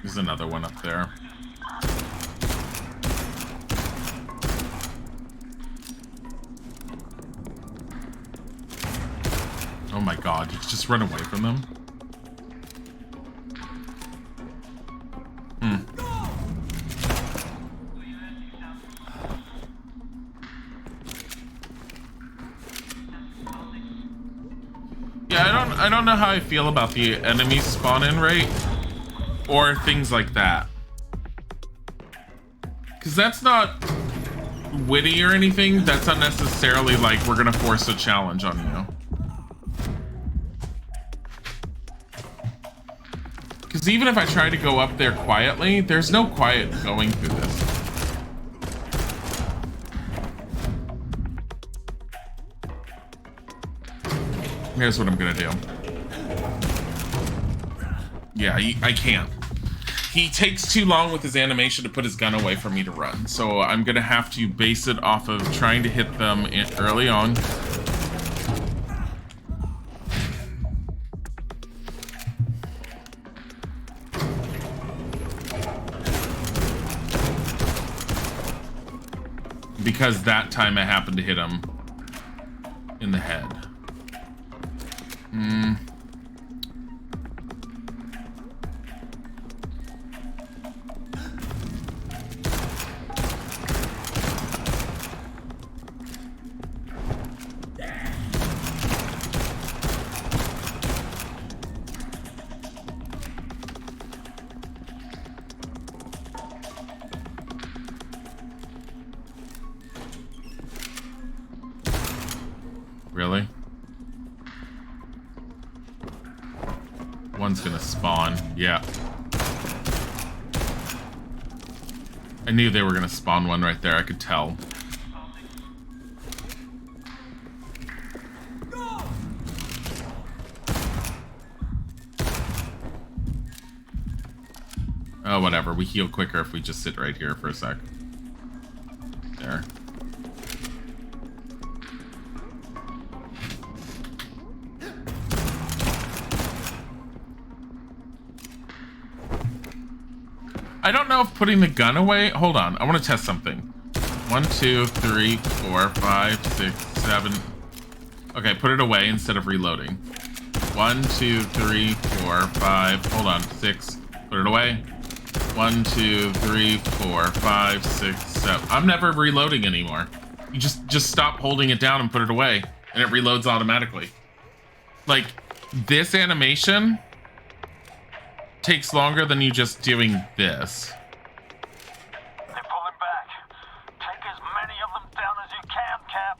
There's another one up there. Oh my god, you just run away from them? Yeah, I don't know how I feel about the enemy spawn-in rate. Or things like that. Because that's not witty or anything. That's not necessarily like we're gonna force a challenge on you. Because even if I try to go up there quietly, there's no quiet going through this. Here's what I'm gonna do. Yeah, I can't. He takes too long with his animation to put his gun away for me to run. So I'm gonna have to base it off of trying to hit them early on. Because that time I happened to hit him in the head. Really? One's gonna spawn. Yeah. I knew they were gonna spawn one right there, I could tell. Oh, whatever. We heal quicker if we just sit right here for a sec. There. I don't know if putting the gun away... Hold on. I want to test something. 1, 2, 3, 4, 5, 6, 7... Okay, put it away instead of reloading. 1, 2, 3, 4, 5... Hold on. 6. Put it away. 1, 2, 3, 4, 5, 6, 7. I'm never reloading anymore. You just stop holding it down and put it away, and it reloads automatically. Like, this animation takes longer than you just doing this. They're pulling back. Take as many of them down as you can, Cap.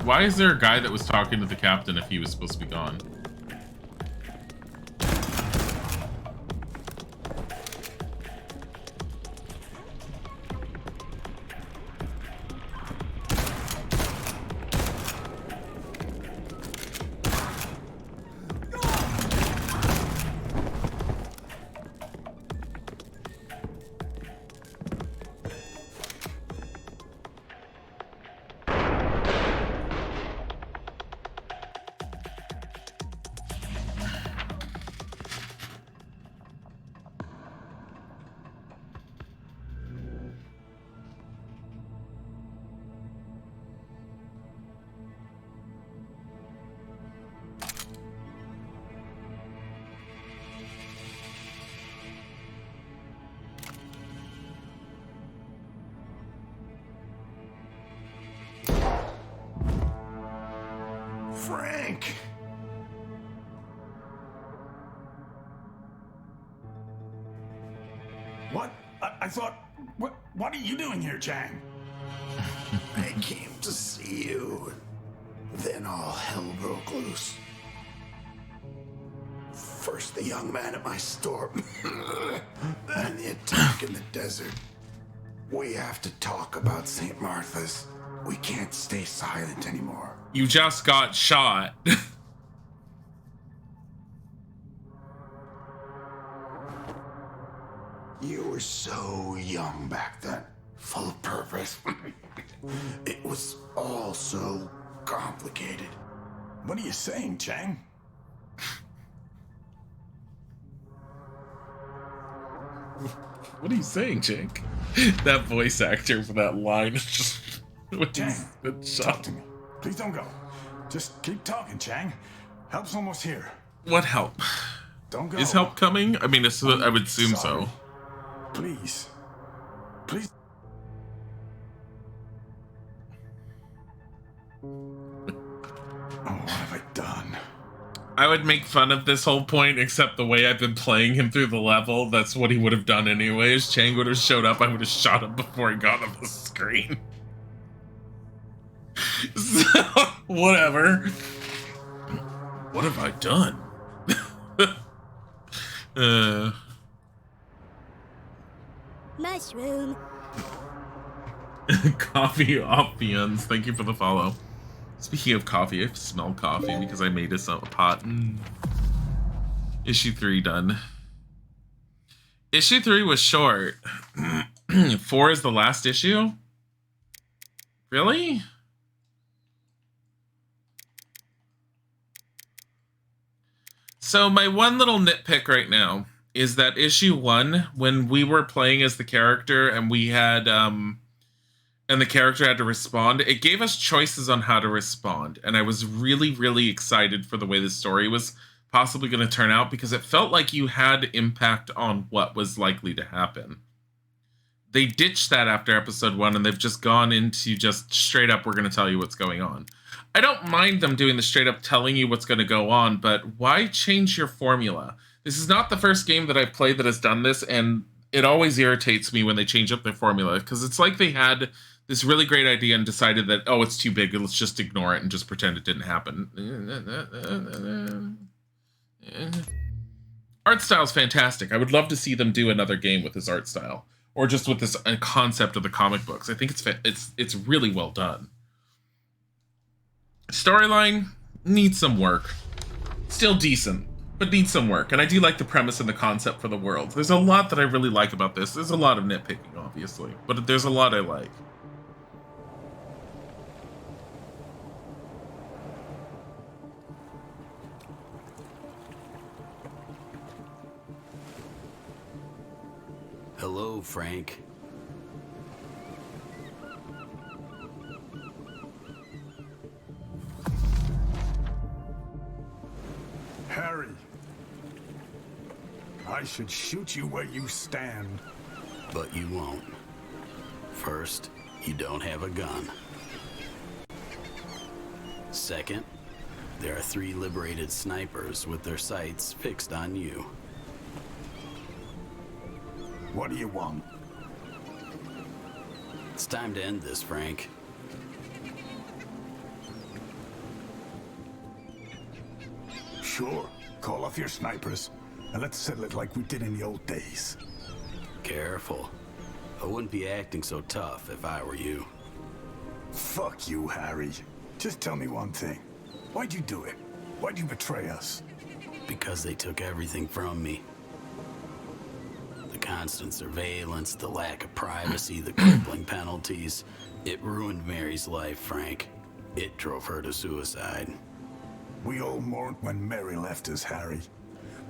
Why is there a guy that was talking to the captain if he was supposed to be gone? Frank! What? I thought... What are you doing here, Chang? I came to see you. Then all hell broke loose. First the young man at my store. Then the attack in the desert. We have to talk about St. Martha's. We can't stay silent anymore. You just got shot. You were so young back then, full of purpose. It was all so complicated. What are you saying, Chang? What are you saying, Jake? That voice actor for that line is just... Chang, talk to me. Please don't go. Just keep talking, Chang. Help's almost here. What help? Don't go. Is help coming? I mean, I would assume so. Please. Please. Oh, what have I done? I would make fun of this whole point, except the way I've been playing him through the level, that's what he would have done anyways. Chang would have showed up, I would have shot him before he got on the screen. So, whatever. What have I done? Mushroom. Coffee Ophians, thank you for the follow. Speaking of coffee, I smell coffee because I made us a pot. Issue 3 done. Issue 3 was short. 4 is the last issue? Really? So my one little nitpick right now is that issue 1, when we were playing as the character and we had, and the character had to respond, it gave us choices on how to respond. And I was really, really excited for the way the story was possibly going to turn out because it felt like you had impact on what was likely to happen. They ditched that after episode 1 and they've just gone into just straight up, we're going to tell you what's going on. I don't mind them doing the straight up telling you what's going to go on, but why change your formula? This is not the first game that I've played that has done this, and it always irritates me when they change up their formula, because it's like they had this really great idea and decided that, oh, it's too big, let's just ignore it and just pretend it didn't happen. Art style's fantastic. I would love to see them do another game with this art style, or just with this concept of the comic books. I think it's really well done. Storyline needs some work. Still decent, but needs some work. And I do like the premise and the concept for the world. There's a lot that I really like about this. There's a lot of nitpicking, obviously, but there's a lot I like. Hello, Frank. Harry. I should shoot you where you stand. But you won't. First, you don't have a gun. Second, there are 3 liberated snipers with their sights fixed on you. What do you want? It's time to end this, Frank. Sure. Call off your snipers, and let's settle it like we did in the old days. Careful. I wouldn't be acting so tough if I were you. Fuck you, Harry. Just tell me one thing. Why'd you do it? Why'd you betray us? Because they took everything from me. The constant surveillance, the lack of privacy, the crippling penalties. It ruined Mary's life, Frank. It drove her to suicide. We all mourned when Mary left us, Harry.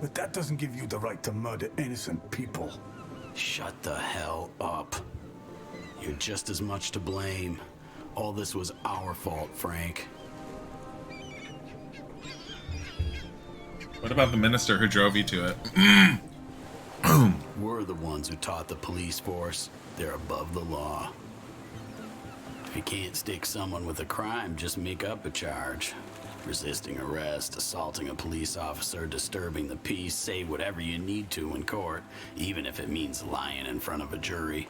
But that doesn't give you the right to murder innocent people. Shut the hell up. You're just as much to blame. All this was our fault, Frank. What about the minister who drove you to it? We're the ones who taught the police force they're above the law. If you can't stick someone with a crime, just make up a charge. Resisting arrest, assaulting a police officer, disturbing the peace, say whatever you need to in court, even if it means lying in front of a jury.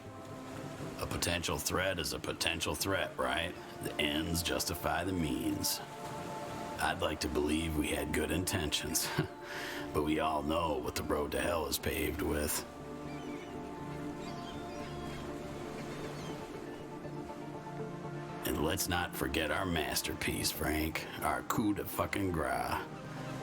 A potential threat is a potential threat, right? The ends justify the means. I'd like to believe we had good intentions, but we all know what the road to hell is paved with. And let's not forget our masterpiece, Frank. Our coup de fucking grace.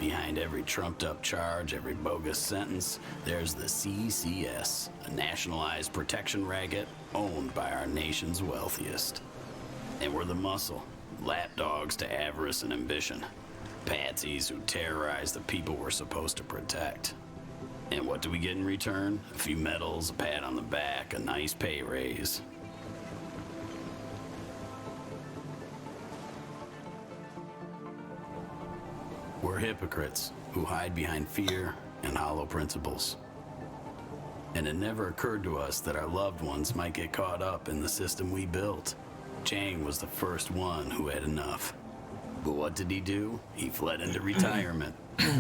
Behind every trumped-up charge, every bogus sentence, there's the CCS, a nationalized protection racket owned by our nation's wealthiest. And we're the muscle, lapdogs to avarice and ambition. Patsies who terrorize the people we're supposed to protect. And what do we get in return? A few medals, a pat on the back, a nice pay raise. We're hypocrites who hide behind fear and hollow principles. And it never occurred to us that our loved ones might get caught up in the system we built. Chang was the first one who had enough. But what did he do? He fled into retirement.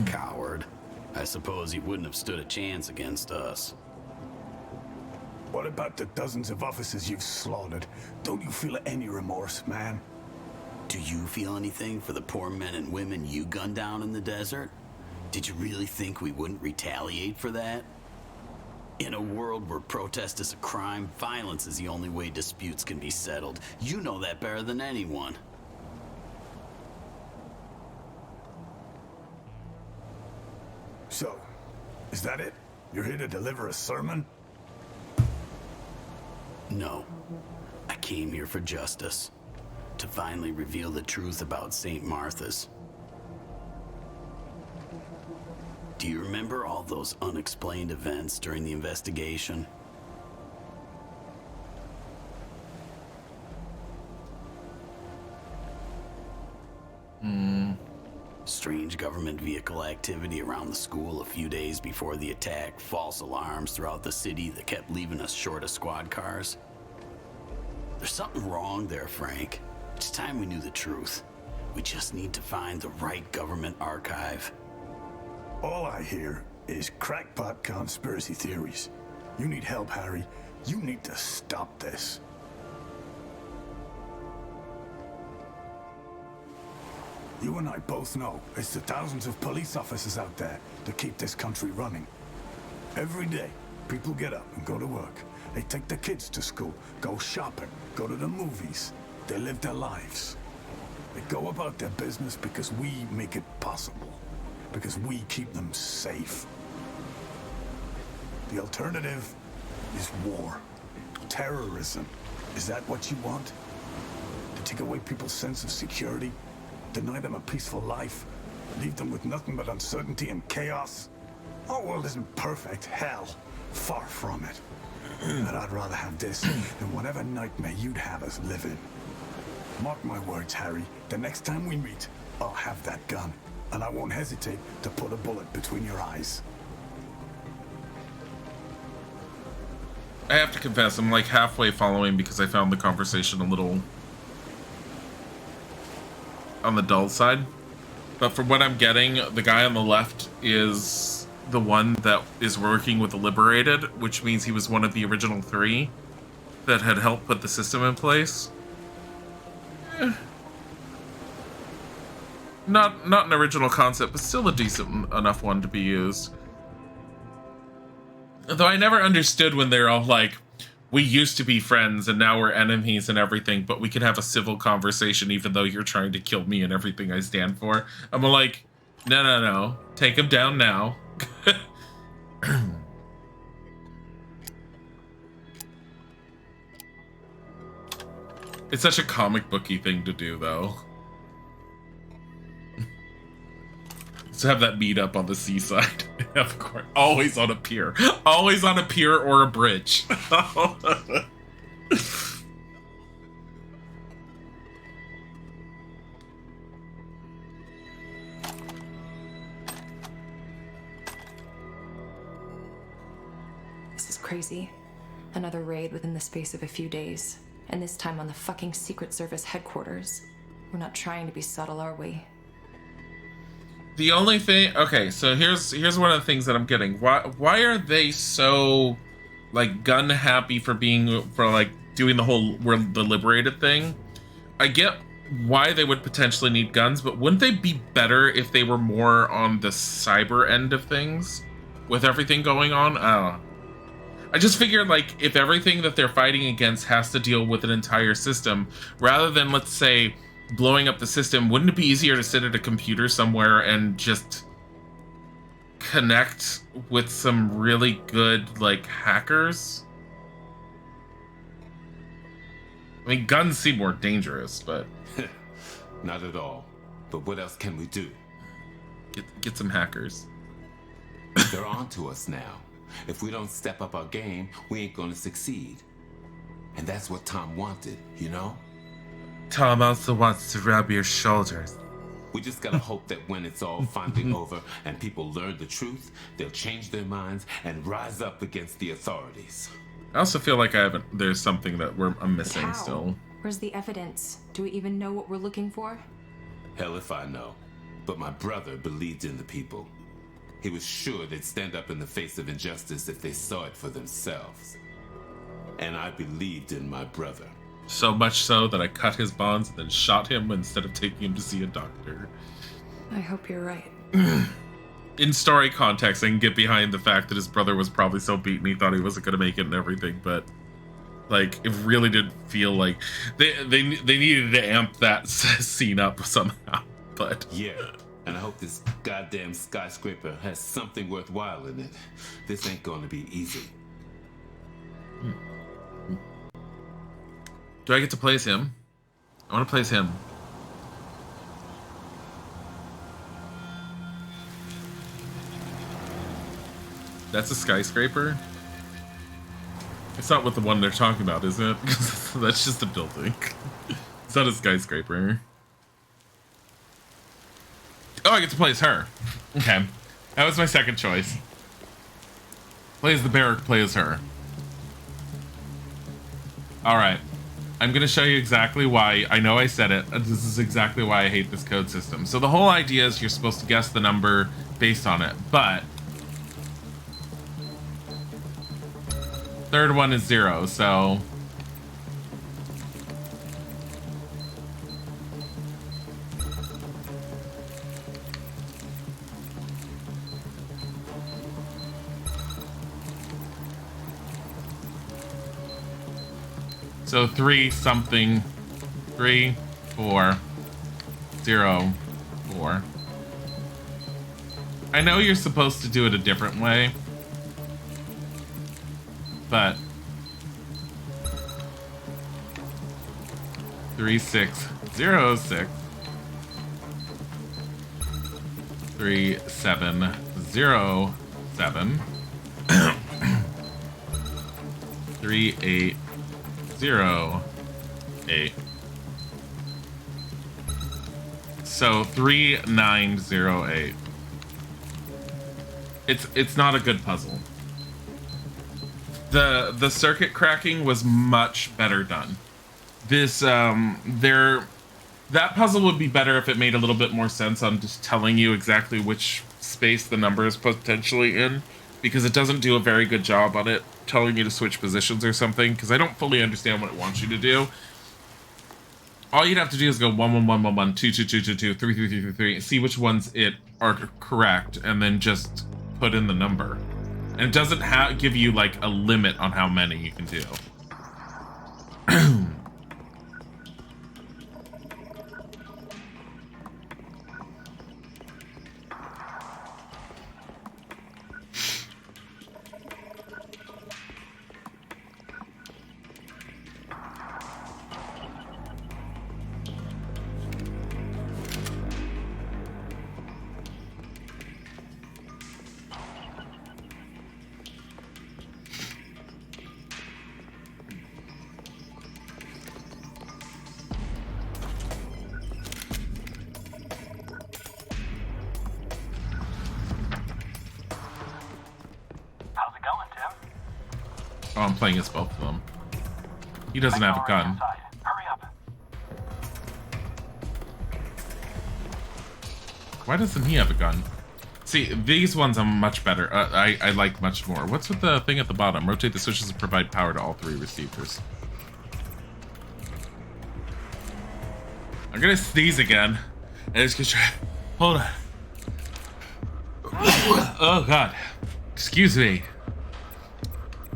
Coward. I suppose he wouldn't have stood a chance against us. What about the dozens of officers you've slaughtered? Don't you feel any remorse, man? Do you feel anything for the poor men and women you gunned down in the desert? Did you really think we wouldn't retaliate for that? In a world where protest is a crime, violence is the only way disputes can be settled. You know that better than anyone. So, is that it? You're here to deliver a sermon? No. I came here for justice. To finally reveal the truth about St. Martha's. Do you remember all those unexplained events during the investigation? Strange government vehicle activity around the school a few days before the attack, false alarms throughout the city that kept leaving us short of squad cars. There's something wrong there, Frank. It's time we knew the truth. We just need to find the right government archive. All I hear is crackpot conspiracy theories. You need help, Harry. You need to stop this. You and I both know it's the thousands of police officers out there that keep this country running. Every day, people get up and go to work. They take their kids to school, go shopping, go to the movies. They live their lives. They go about their business because we make it possible. Because we keep them safe. The alternative is war. Terrorism. Is that what you want? To take away people's sense of security? Deny them a peaceful life? Leave them with nothing but uncertainty and chaos? Our world isn't perfect, hell. Far from it. But I'd rather have this than whatever nightmare you'd have us live in. Mark my words, Harry. The next time we meet, I'll have that gun. And I won't hesitate to put a bullet between your eyes. I have to confess, I'm like halfway following because I found the conversation a little on the dull side. But from what I'm getting, the guy on the left is the one that is working with the Liberated, which means he was one of the original 3 that had helped put the system in place. Not an original concept, but still a decent enough one to be used. Though I never understood when they're all like, we used to be friends and now we're enemies and everything, but we can have a civil conversation even though you're trying to kill me and everything I stand for. I'm like, no. Take him down now. It's such a comic booky thing to do, though. To have that meet up on the seaside. Of course. Always on a pier. Always on a pier or a bridge. This is crazy. Another raid within the space of a few days. And this time on the fucking Secret Service headquarters. We're not trying to be subtle, are we? The only thing, okay, so here's one of the things that I'm getting. Why are they so like gun happy for like doing the whole the Liberated thing? I get why they would potentially need guns, but wouldn't they be better if they were more on the cyber end of things with everything going on? I just figured like if everything that they're fighting against has to deal with an entire system, rather than, let's say, blowing up the system, wouldn't it be easier to sit at a computer somewhere and just connect with some really good, like, hackers? I mean, guns seem more dangerous, but... Not at all. But what else can we do? Get some hackers. They're on to us now. If we don't step up our game, we ain't gonna succeed. And that's what Tom wanted, you know? Tom also wants to rub your shoulders. We just gotta hope that when it's all finally over and people learn the truth, they'll change their minds and rise up against the authorities. I also feel like there's something that I'm missing. How? Still. Where's the evidence? Do we even know what we're looking for? Hell if I know. But my brother believed in the people. He was sure they'd stand up in the face of injustice if they saw it for themselves. And I believed in my brother. So much so that I cut his bonds and then shot him instead of taking him to see a doctor. I hope you're right. In story context, I can get behind the fact that his brother was probably so beaten he thought he wasn't going to make it and everything, but like, it really did feel like they needed to amp that scene up somehow, but... Yeah, and I hope this goddamn skyscraper has something worthwhile in it. This ain't going to be easy. Do I get to play as him? I want to play as him. That's a skyscraper? It's not what the one they're talking about, is it? That's just a building. It's not a skyscraper. Oh, I get to play as her. Okay. That was my second choice. Play as the barrack, play as her. Alright. I'm going to show you exactly why. I know I said it. This is exactly why I hate this code system. So the whole idea is you're supposed to guess the number based on it, but third one is 0, so So 3 something, 3, 4, 0, 4. I know you're supposed to do it a different way, but 3, 6, 0, 6, 3, 7, 0, 7, 3, 8, 0, 8. So 3, 9, 0, 8. It's not a good puzzle. The circuit cracking was much better done. This that puzzle would be better if it made a little bit more sense on just telling you exactly which space the number is potentially in, because it doesn't do a very good job on it telling you to switch positions or something, because I don't fully understand what it wants you to do. All you'd have to do is go 1 1 1 1 1 2 2 2 2 2 3 3 3 3 3, see which ones are correct, and then just put in the number. And it doesn't give you like a limit on how many you can do. Oh, I'm playing as both of them. He doesn't have a gun. Hurry up. Why doesn't he have a gun? See, these ones I'm much better. I like much more. What's with the thing at the bottom? Rotate the switches to provide power to all 3 receivers. I'm gonna sneeze again. And it's gonna try. Hold on. Oh god. Excuse me.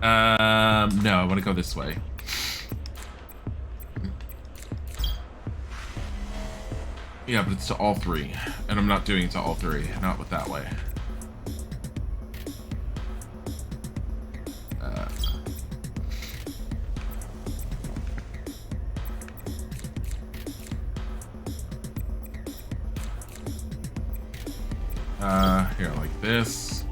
No, I want to go this way. Yeah, but it's to all 3. And I'm not doing it to all 3. Not with that way. Here, like this.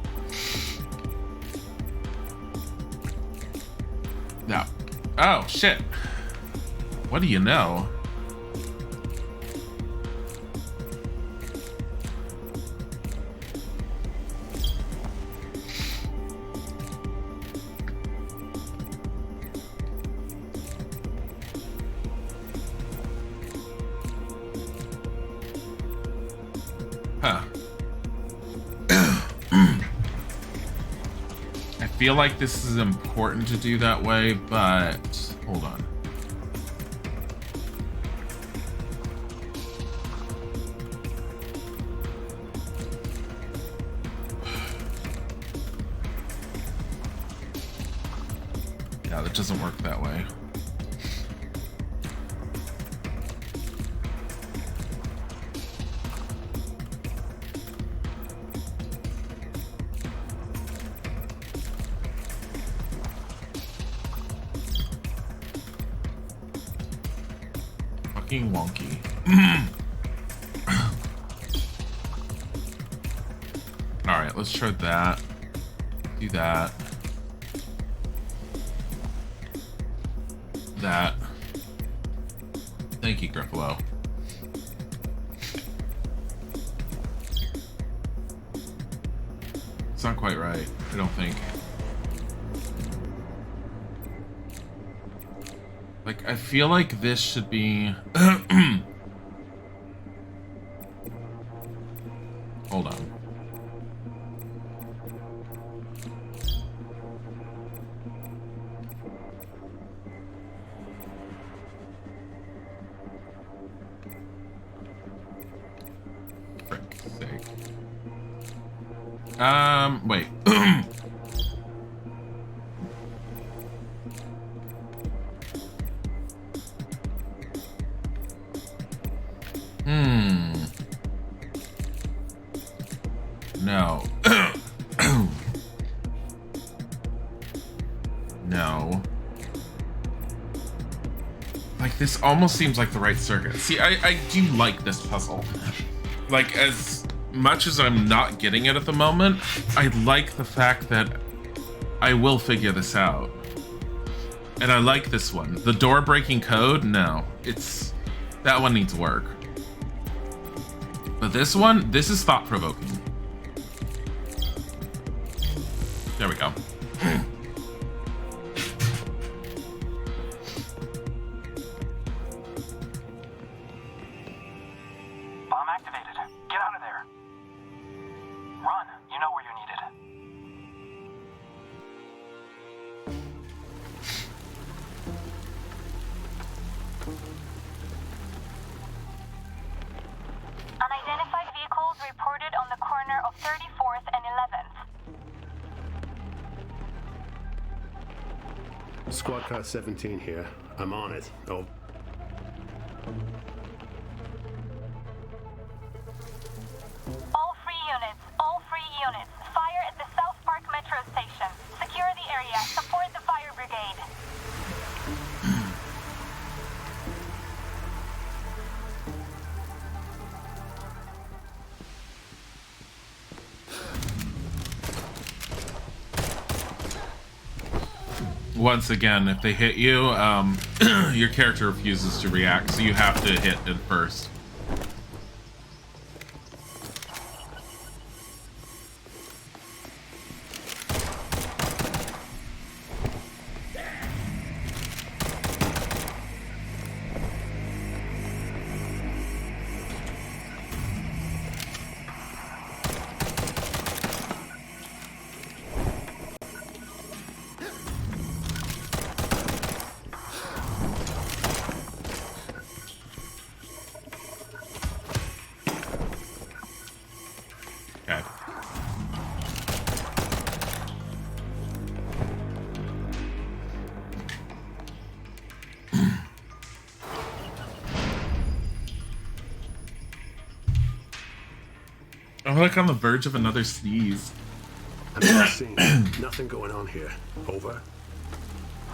No. Oh, shit. What do you know? Huh. I feel like this is important to do that way, but hold on. Yeah, that doesn't work that way. Fucking wonky. Alright, let's try that. Do that. That. Thank you, Gruffalo. It's not quite right, I don't think. Like, I feel like this should be... Hold on. Frick's sake. Wait. No. No. Like, this almost seems like the right circuit. See, I do like this puzzle. Like, as much as I'm not getting it at the moment, I like the fact that I will figure this out. And I like this one. The door breaking code, no. That one needs work. But this one, this is thought-provoking. There we go. Bomb activated. Get out of there. Run. You know where you're needed. Unidentified vehicles reported on the corner of 34th and 11th. Squad car 17 here. I'm on it. Oh. All free units. Fire at the South Park Metro Station. Secure the area. Support the fire brigade. Once again, if they hit you, your character refuses to react, so you have to hit it first. I'm like on the verge of another sneeze. I'm not seeing nothing going on here. Over.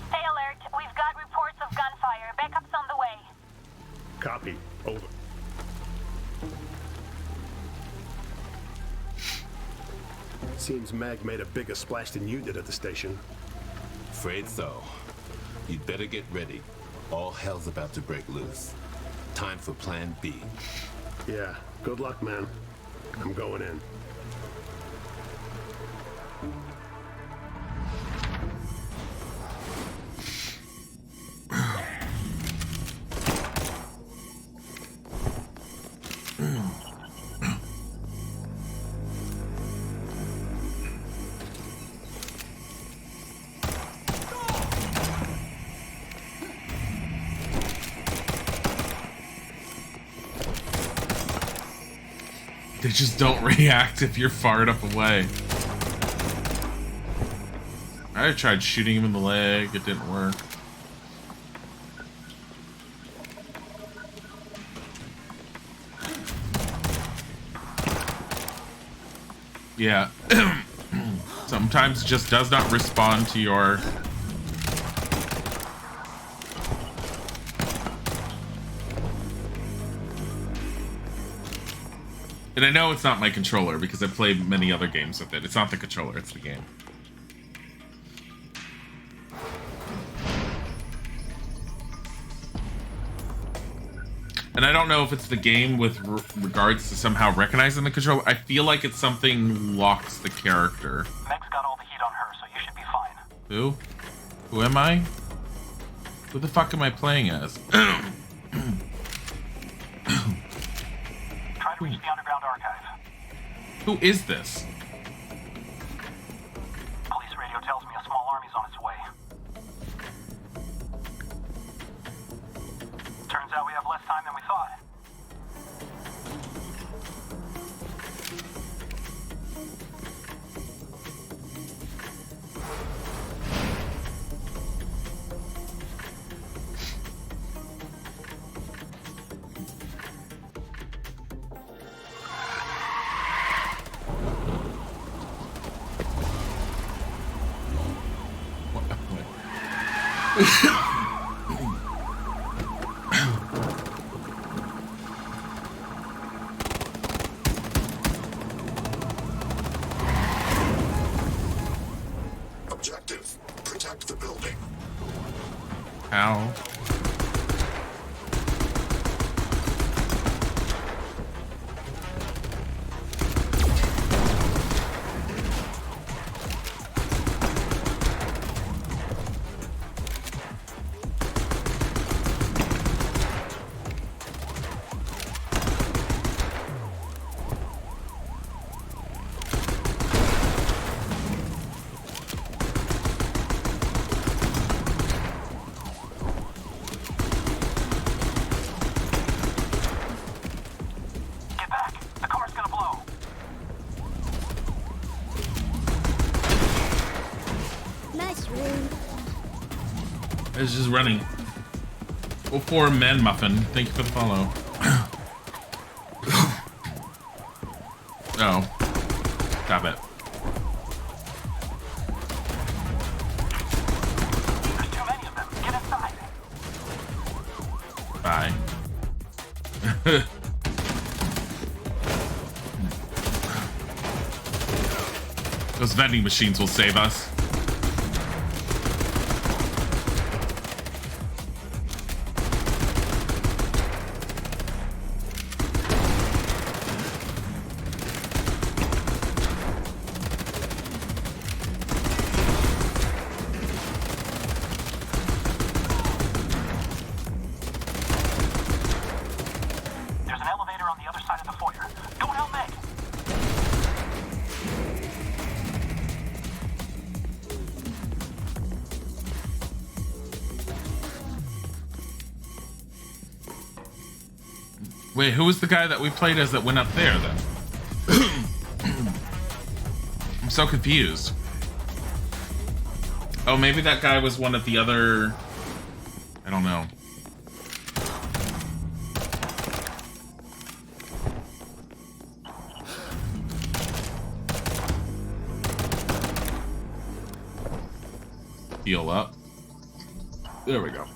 Stay alert. We've got reports of gunfire. Backup's on the way. Copy. Over. Seems Mag made a bigger splash than you did at the station. Afraid so. You'd better get ready. All hell's about to break loose. Time for Plan B. Yeah. Good luck, man. I'm going in. They just don't react if you're far enough away. I tried shooting him in the leg, it didn't work. Yeah. Sometimes it just does not respond to your... And I know it's not my controller because I've played many other games with it. It's not the controller, it's the game. And I don't know if it's the game with regards to somehow recognizing the controller. I feel like it's something locks the character. Meg's got all the heat on her, so you should be fine. Who? Who am I? Who the fuck am I playing as? Try to reach the underground archive. Who is this? Police radio tells me a small army's on its way. Turns out we have less time than we thought. Objective, protect the building. How? It's just running. 04 Muffin, thank you for the follow. Oh. Stop it. There's too many of them. Get inside. Bye. Those vending machines will save us. Wait, who was the guy that we played as that went up there, then? I'm so confused. Oh, maybe that guy was one of the other... I don't know. Heal up. There we go.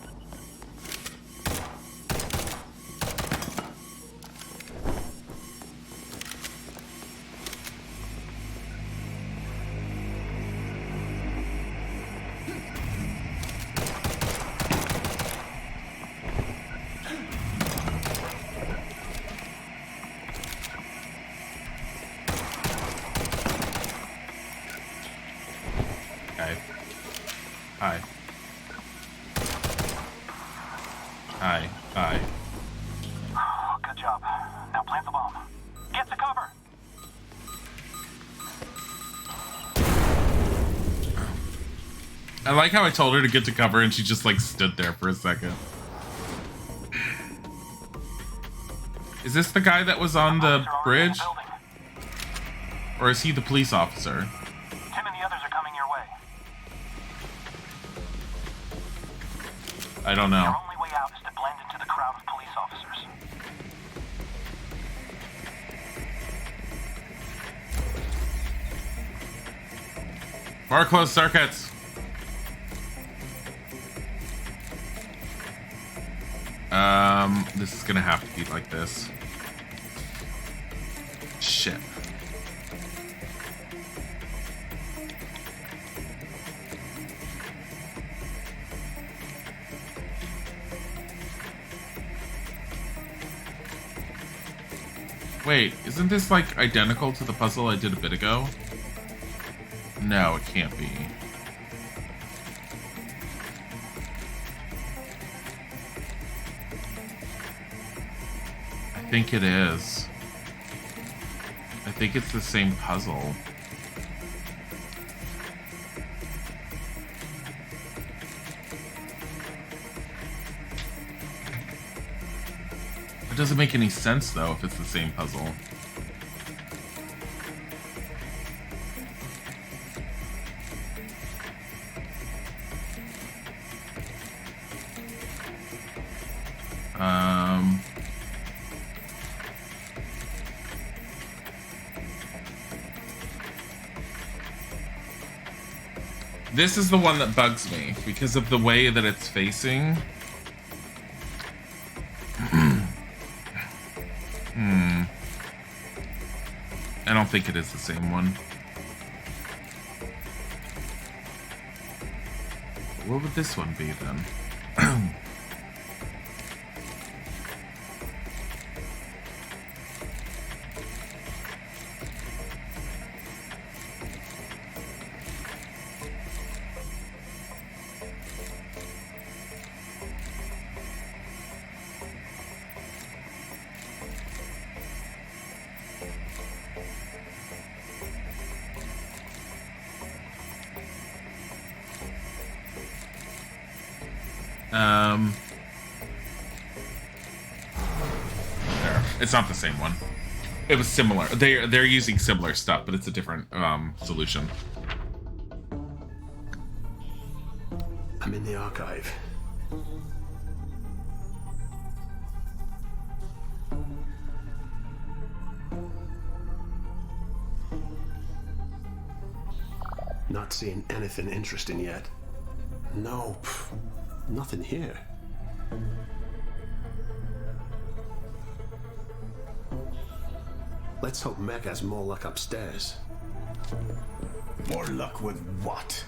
Hi. Hi. Hi. Good job. Now plant the bomb. Get to cover. I like how I told her to get to cover and she just like stood there for a second. Is this the guy that was on the bridge? Or is he the police officer? Tim and the others are coming your way. I don't know. Your only way out is to blend into the crowd of police officers. More closed circuits. This is gonna have to be like this. Shit. Wait, isn't this like identical to the puzzle I did a bit ago? No, it can't be. I think it is. I think it's the same puzzle. It doesn't make any sense though if it's the same puzzle. This is the one that bugs me because of the way that it's facing. I don't think it is the same one. What would this one be then? There. It's not the same one. It was similar. They're using similar stuff, but it's a different solution. I'm in the archive. Not seeing anything interesting yet. No, nothing here. Let's hope Meg has more luck upstairs. More luck with what?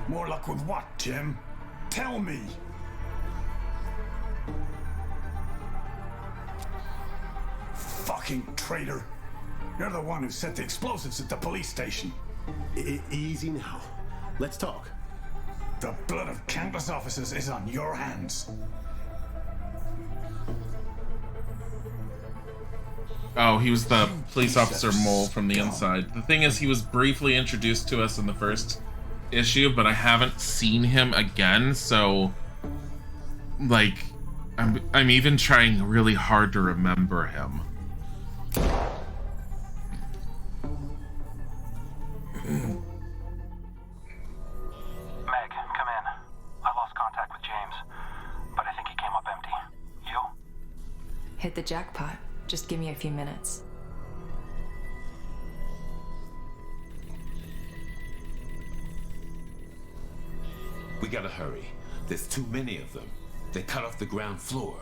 More luck with what, Jim? Tell me! Fucking traitor! You're the one who set the explosives at the police station. Easy now. Let's talk. The blood of countless officers is on your hands. Oh, he was the police officer mole from the inside. The thing is, he was briefly introduced to us in the first issue, but I haven't seen him again, so like I'm even trying really hard to remember him. Meg, come in. I lost contact with James, but I think he came up empty. You? Hit the jackpot. Just give me a few minutes. We gotta hurry. There's too many of them. They cut off the ground floor.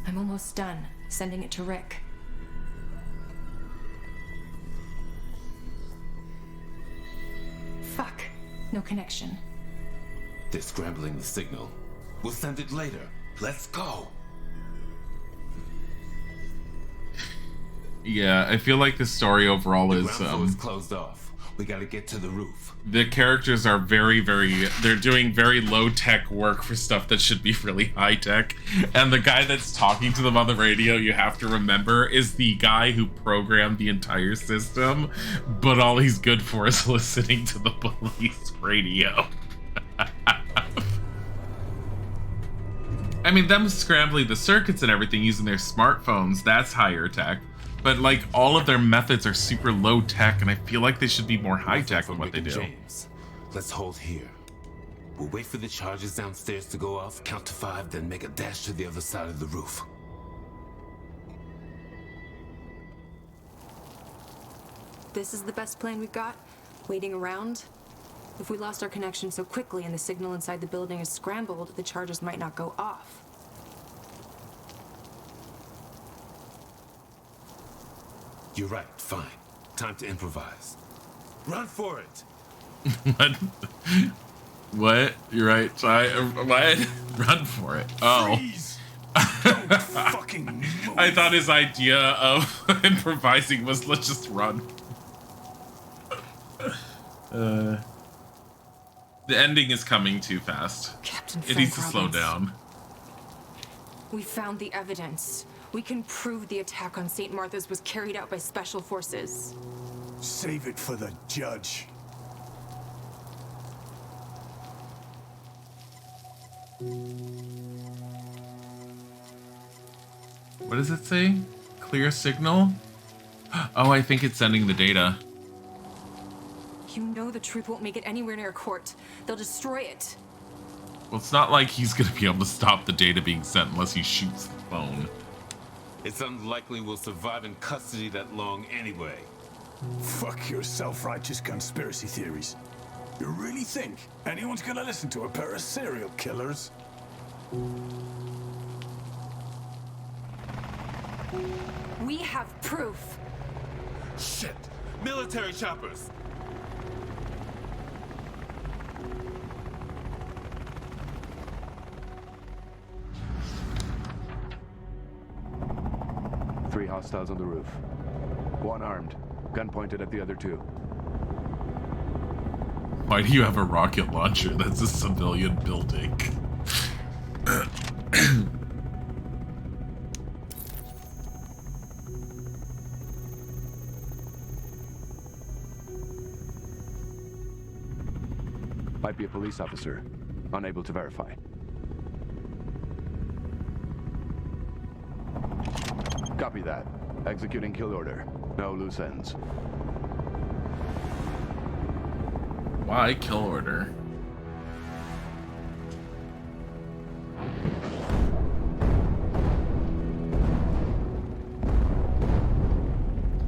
I'm almost done. Sending it to Rick. Fuck. No connection. They're scrambling the signal. We'll send it later. Let's go. Yeah, I feel like the story overall is closed off. We gotta get to the roof. The characters are they're doing very low-tech work for stuff that should be really high-tech. And the guy that's talking to them on the radio, you have to remember, is the guy who programmed the entire system, but all he's good for is listening to the police radio. I mean, them scrambling the circuits and everything using their smartphones, that's higher tech. But like all of their methods are super low tech, and I feel like they should be more high tech in what they do. James, let's hold here. We'll wait for the charges downstairs to go off, count to 5, then make a dash to the other side of the roof. This is the best plan we've got? Waiting around? If we lost our connection so quickly and the signal inside the building is scrambled, the charges might not go off. You're right, fine. Time to improvise. Run for it! What? What? You're right. What? Run for it. Oh. I thought his idea of improvising was let's just run. The ending is coming too fast. Captain It needs to Frank slow Robbins. down. We found the evidence. We can prove the attack on St. Martha's was carried out by special forces. Save it for the judge. What does it say? Clear signal? Oh, I think it's sending the data. You know the truth won't make it anywhere near court. They'll destroy it. Well, it's not like he's gonna be able to stop the data being sent unless he shoots the phone. It's unlikely we'll survive in custody that long anyway. Fuck your self-righteous conspiracy theories. You really think anyone's gonna listen to a pair of serial killers? We have proof. Shit! Military choppers! Three hostiles on the roof. One armed. Gun pointed at the other two. Why do you have a rocket launcher? That's a civilian building. Might be a police officer. Unable to verify. Copy that. Executing kill order. No loose ends. Why kill order?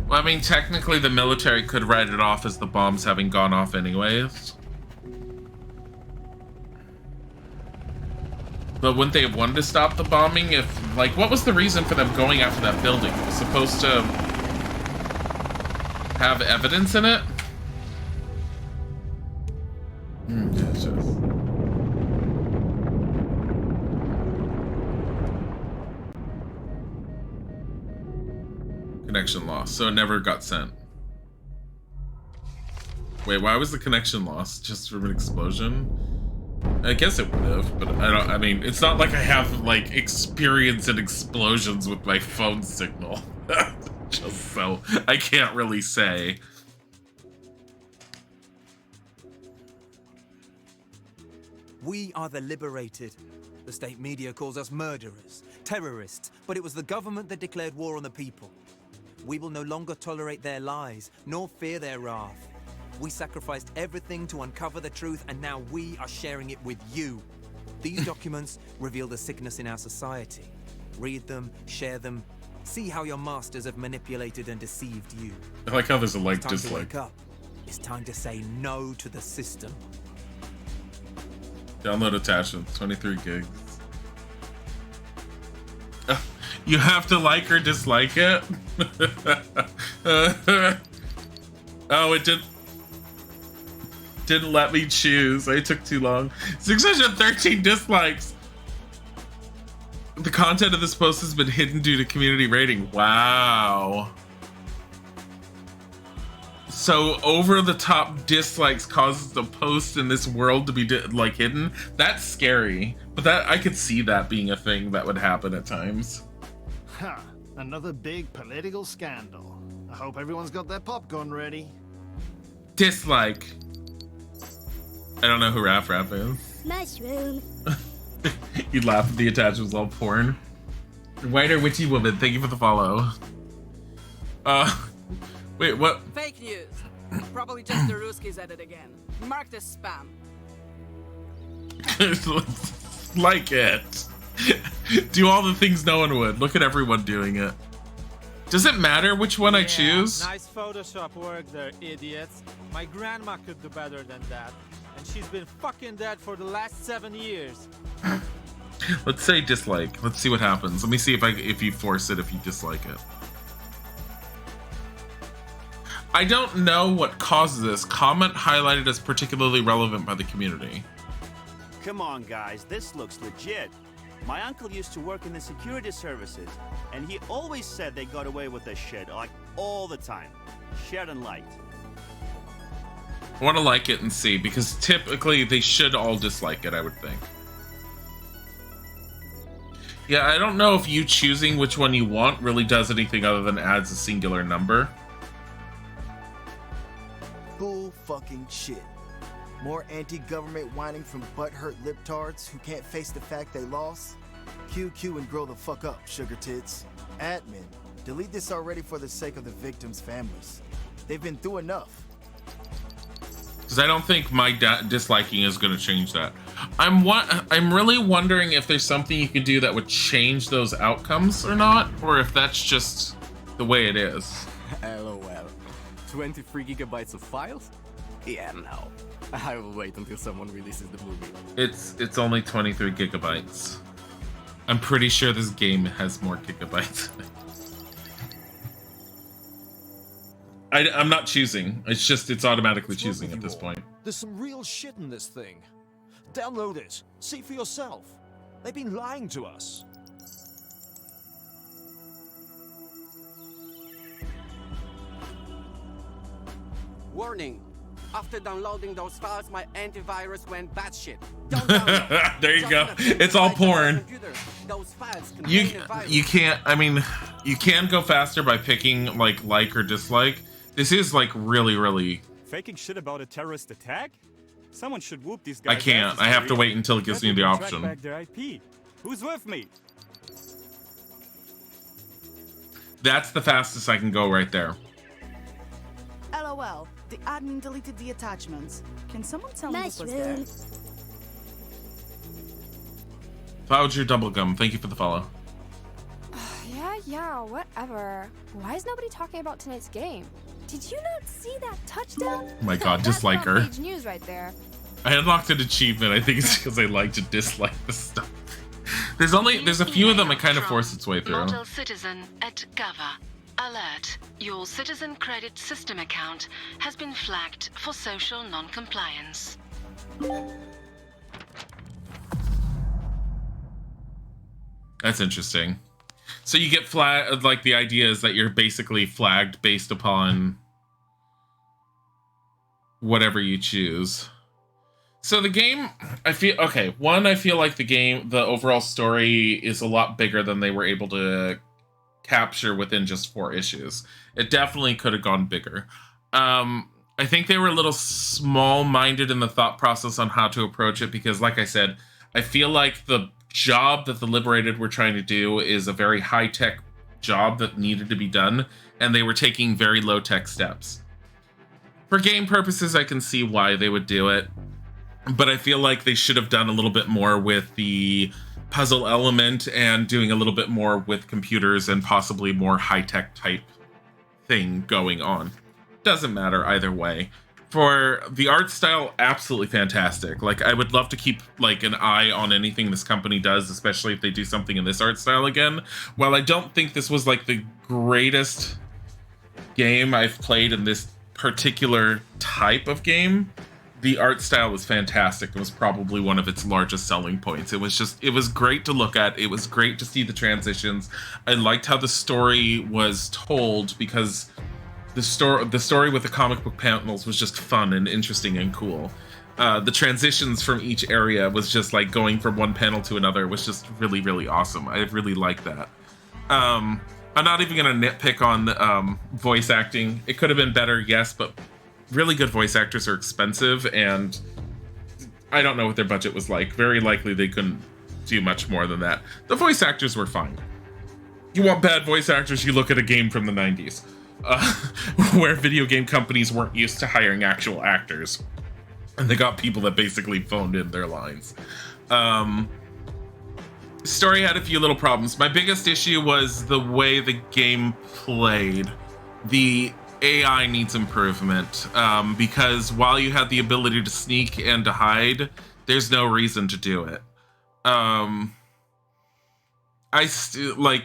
Well, I mean, technically the military could write it off as the bombs having gone off anyways. But wouldn't they have wanted to stop the bombing if, like, what was the reason for them going after that building? It was supposed to have evidence in it? Connection lost, so it never got sent. Wait, why was the connection lost? Just from an explosion? I guess it would have, but I mean, it's not like I have, like, experience in explosions with my phone signal. Just so, I can't really say. We are the Liberated. The state media calls us murderers, terrorists, but it was the government that declared war on the people. We will no longer tolerate their lies, nor fear their wrath. We sacrificed everything to uncover the truth, and now we are sharing it with you. These documents reveal the sickness in our society. Read them, share them, see how your masters have manipulated and deceived you. I like how there's a like It's time to dislike. wake up. It's time to say no to the system. Download attachment, 23 gigs. You have to like or dislike it? Oh, it didn't let me choose. I took too long. 613 dislikes. The content of this post has been hidden due to community rating. Wow. So over the top dislikes causes the post in this world to be like hidden. That's scary, but that I could see that being a thing that would happen at times. Huh, another big political scandal. I hope everyone's got their popcorn ready. Dislike. I don't know who Rap is. Mushroom. You'd laugh if the attachment was all porn. Whiter witchy woman, thank you for the follow. Wait, what? Fake news. Probably just the Ruskies at it again. Mark this spam. Like it. Do all the things no one would. Look at everyone doing it. Does it matter which one I choose? Nice Photoshop work there, idiots. My grandma could do better than that. And she's been fucking dead for the last 7 years. Let's say dislike. Let's see what happens. Let me see if you force it if you dislike it. I don't know what causes this. Comment highlighted as particularly relevant by the community. Come on, guys. This looks legit. My uncle used to work in the security services, and he always said they got away with this shit, like, all the time. Shared and liked. I want to like it and see, because typically they should all dislike it, I would think. Yeah, I don't know if you choosing which one you want really does anything other than adds a singular number. Bull fucking shit. More anti-government whining from butthurt libtards who can't face the fact they lost? QQ and grow the fuck up, sugar tits. Admin, delete this already for the sake of the victims' families. They've been through enough. Because I don't think my disliking is going to change that. I'm really wondering if there's something you could do that would change those outcomes or not, or if that's just the way it is. LOL. 23 gigabytes of files? Yeah, no. I will wait until someone releases the movie. It's only 23 gigabytes. I'm pretty sure this game has more gigabytes. I'm not choosing. It's automatically choosing at this point. There's some real shit in this thing. Download it. See for yourself. They've been lying to us. Warning. After downloading those files, my antivirus went batshit. There you go. It's all porn. You can't. I mean, you can go faster by picking like or dislike. This is like really. Faking shit about a terrorist attack? Someone should whoop these guys. I can't. I have to wait until it gives me the option. Track back their IP. Who's with me? That's the fastest I can go right there. LOL. The admin deleted the attachments. Can someone tell me what was there? Clouds your Doublegum, thank you for the follow. Yeah, whatever. Why is nobody talking about tonight's game? Did you not see that touchdown? Oh my god, dislike her. That's front page news right there. I unlocked an achievement. I think it's because I like to dislike the stuff. There's a few of them that kind of force its way through. Model citizen at Gava. Alert. Your citizen credit system account has been flagged for social non-compliance. That's interesting. So you get flagged, like the idea is that you're basically flagged based upon whatever you choose. So the game, I feel like the overall story is a lot bigger than they were able to capture within just 4 issues. It definitely could have gone bigger. I think they were a little small-minded in the thought process on how to approach it because, like I said, I feel like the job that the Liberated were trying to do is a very high-tech job that needed to be done, and they were taking very low-tech steps. For game purposes, I can see why they would do it, but I feel like they should have done a little bit more with the puzzle element and doing a little bit more with computers and possibly more high-tech type thing going on. Doesn't matter either way. For the art style, absolutely fantastic. Like, I would love to keep like an eye on anything this company does, especially if they do something in this art style again. While I don't think this was like the greatest game I've played in this particular type of game, the art style was fantastic. It was probably one of its largest selling points. It was great to look at. It was great to see the transitions. I liked how the story was told because the story with the comic book panels was just fun and interesting and cool. The transitions from each area was just like going from one panel to another was just really, really awesome. I really like that. I'm not even gonna nitpick on voice acting. It could have been better, yes, but really good voice actors are expensive, and I don't know what their budget was like. Very likely they couldn't do much more than that. The voice actors were fine. You want bad voice actors, you look at a game from the 90s. Where video game companies weren't used to hiring actual actors. And they got people that basically phoned in their lines. Story had a few little problems. My biggest issue was the way the game played. The AI needs improvement, because while you had the ability to sneak and to hide, there's no reason to do it.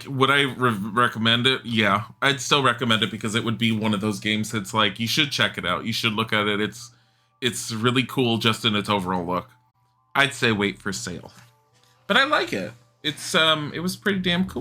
Would I recommend it? Yeah, I'd still recommend it because it would be one of those games that's like, you should check it out. You should look at it. It's really cool just in its overall look. I'd say wait for sale. But I like it. It was pretty damn cool.